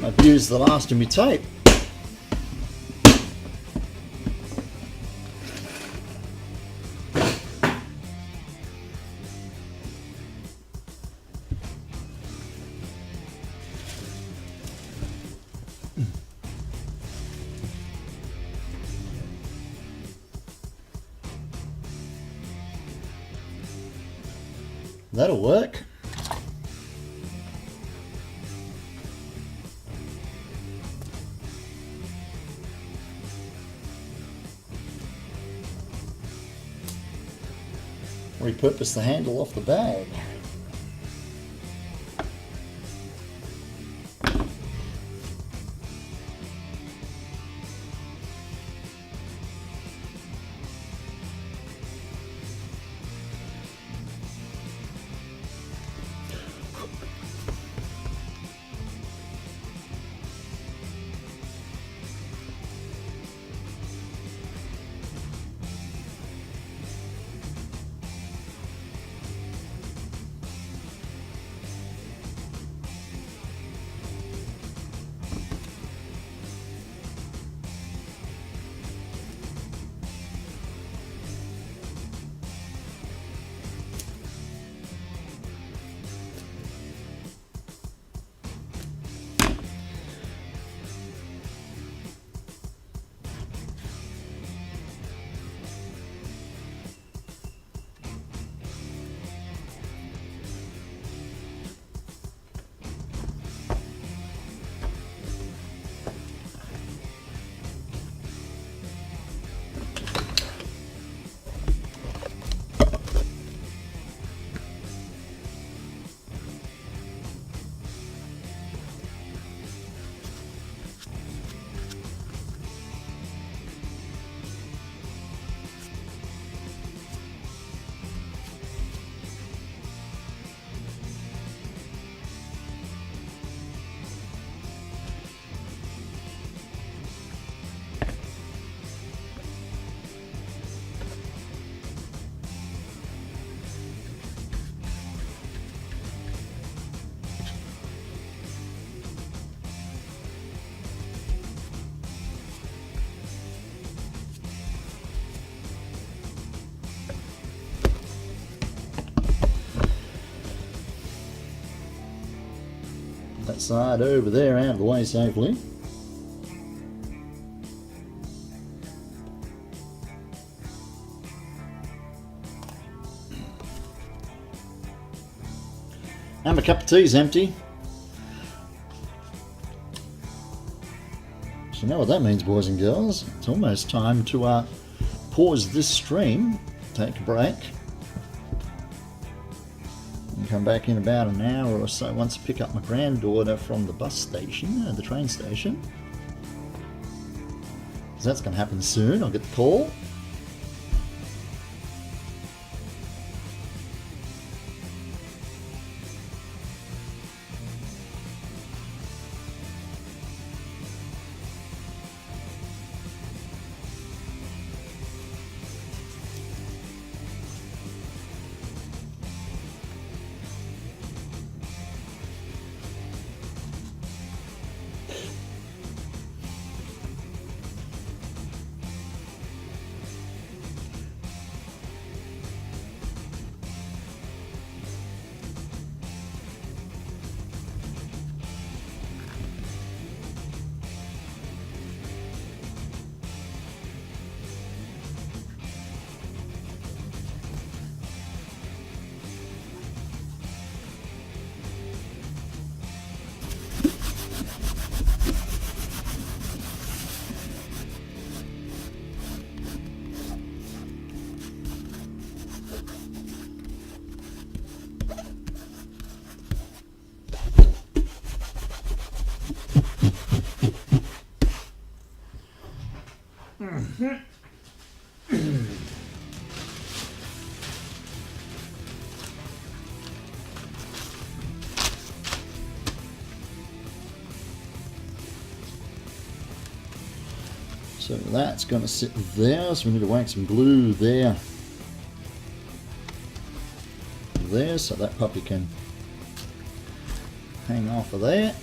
I've used the last of my tape. That'll work. Repurpose the handle off the bag. That side over there out of the way safely. And my cup of tea's empty. So you know what that means, boys and girls. It's almost time to pause this stream, take a break, and come back in about an hour or so once I pick up my granddaughter from the bus station, the train station. So that's going to happen soon. I'll get the call. So that's going to sit there, so we need to whack some glue there. There, so that puppy can hang off of there.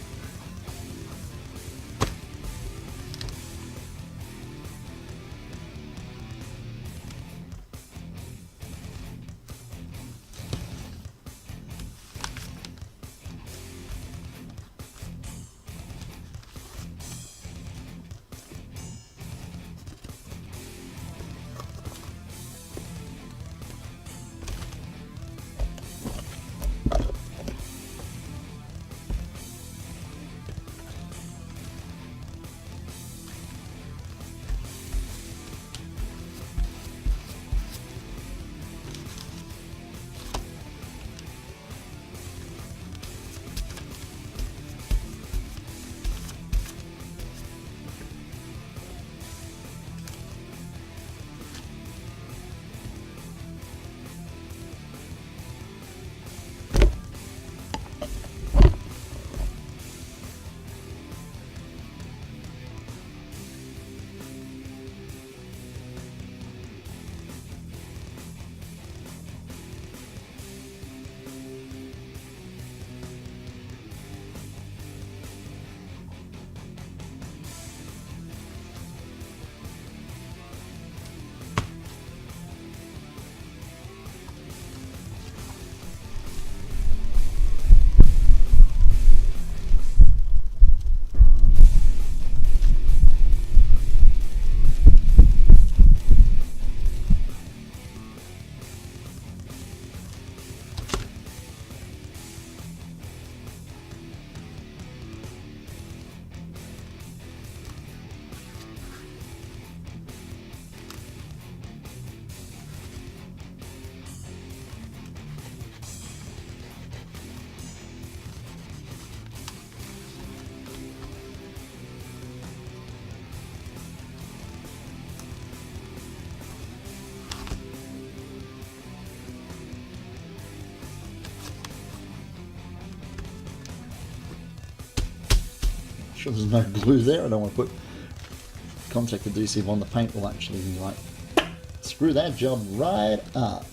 sure there's no glue there. I don't want to put contact adhesive on the paint. Will actually like screw that job right up.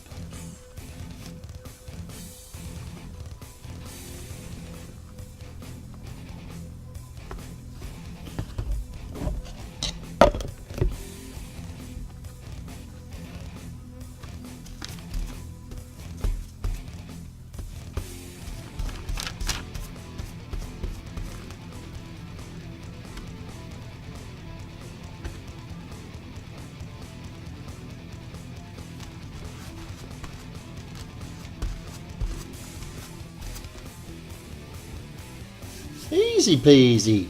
Easy peasy.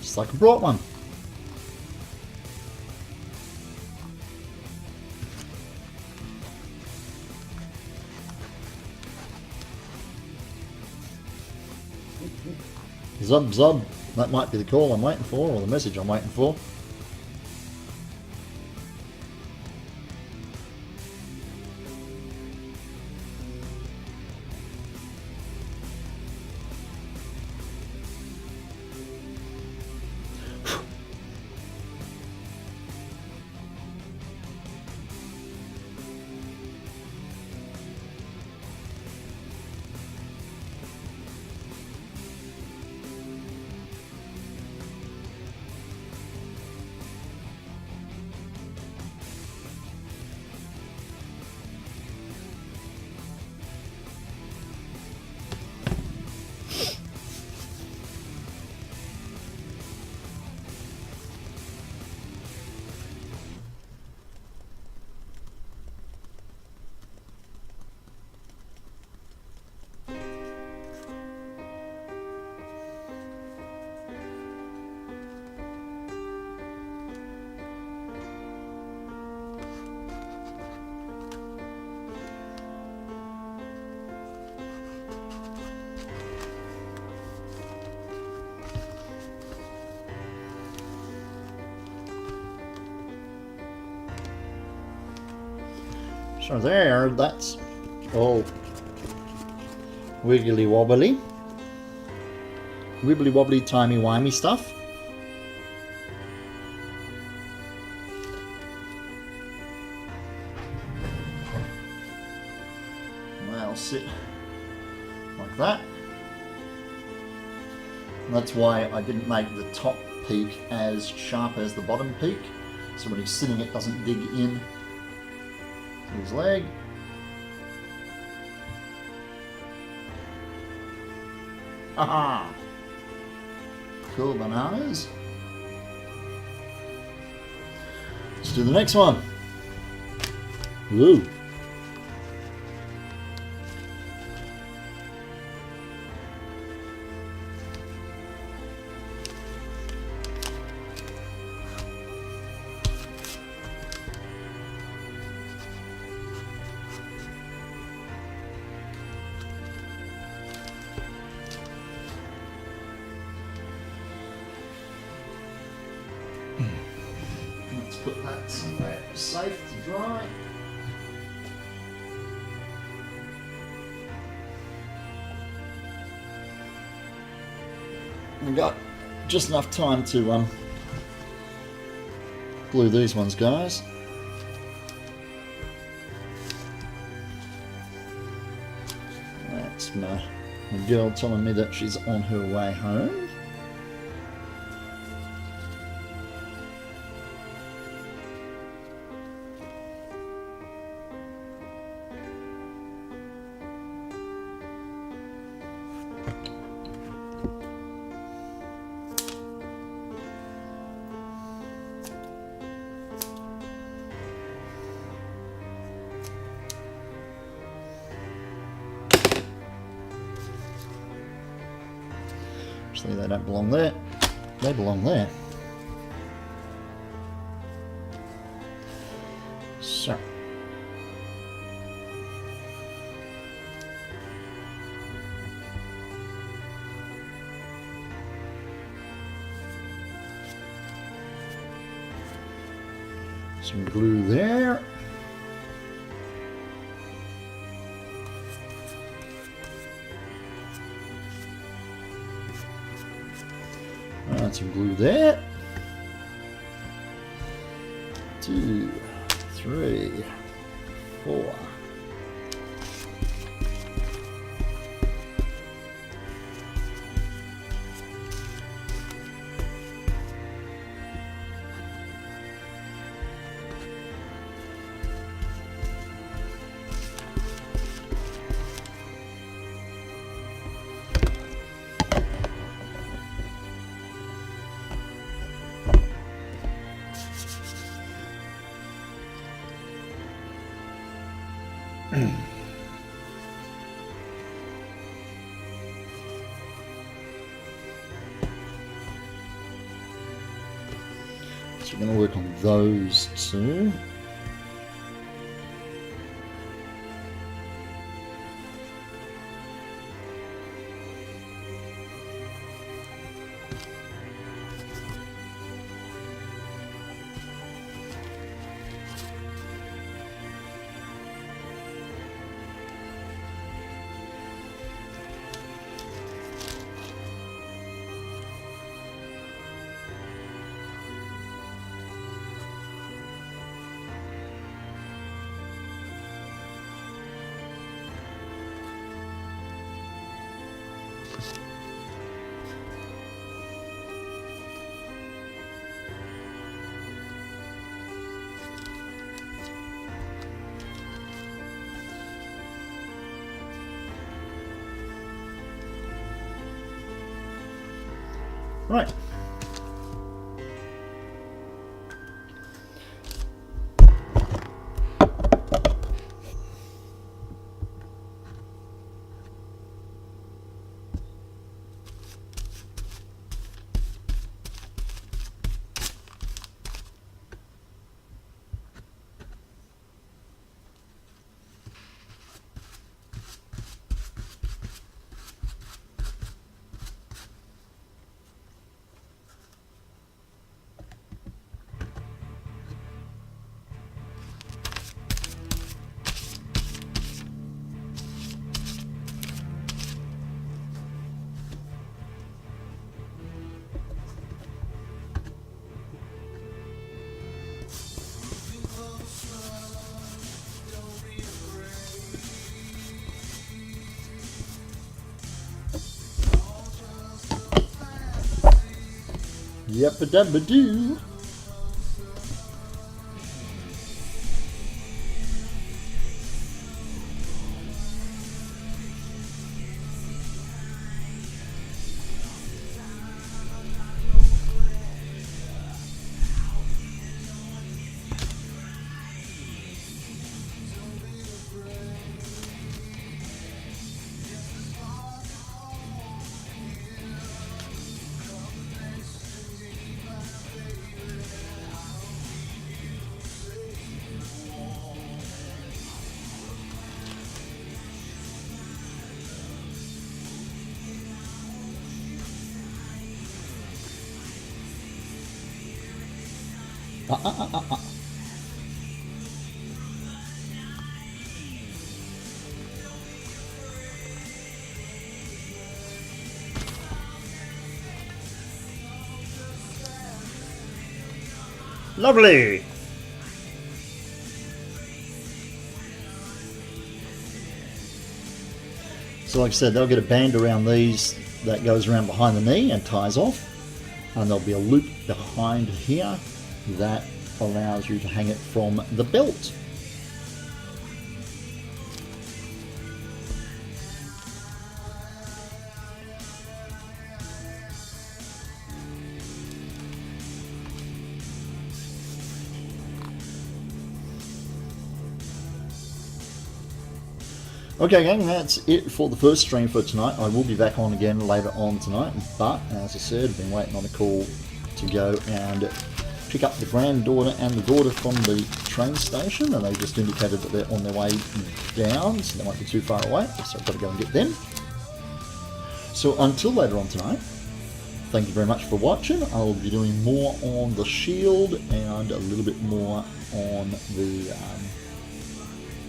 Just like I brought one. Zub zub. That might be the call I'm waiting for, or the message I'm waiting for. So there, that's all wiggly wobbly, wibbly wobbly, timey wimey stuff. That'll sit like that. And that's why I didn't make the top peak as sharp as the bottom peak, so when he's sitting it doesn't dig in his leg. Haha! Cool bananas. Let's do the next one. Woo! Put that somewhere safe to dry. We've got just enough time to glue these ones, guys. That's my girl telling me that she's on her way home. Actually, they don't belong there. They belong there. So. Some glue there. And some glue there. 2, 3, 4. So we're going to work on those two. Right. Yep-a-dabba-doo. Lovely. So like I said, they'll get a band around these that goes around behind the knee and ties off, and there'll be a loop behind here that allows you to hang it from the belt. Okay gang, that's it for the first stream for tonight. I will be back on again later on tonight, but as I said, I've been waiting on a call to go and pick up the granddaughter and the daughter from the train station, and they just indicated that they're on their way down, so they won't be too far away, so I've got to go and get them. So until later on tonight, thank you very much for watching. I'll be doing more on the shield and a little bit more on the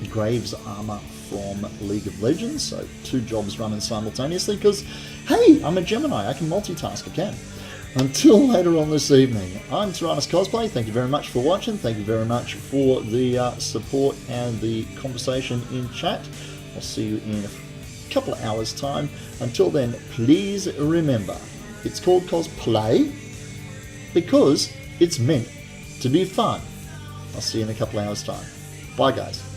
Graves armor from League of Legends, so 2 jobs running simultaneously because, hey, I'm a Gemini, I can multitask, I can. Until later on this evening, I'm Tyrannus Cosplay. Thank you very much for watching. Thank you very much for the support and the conversation in chat. I'll see you in a couple of hours' time. Until then, please remember, it's called cosplay because it's meant to be fun. I'll see you in a couple of hours' time. Bye, guys.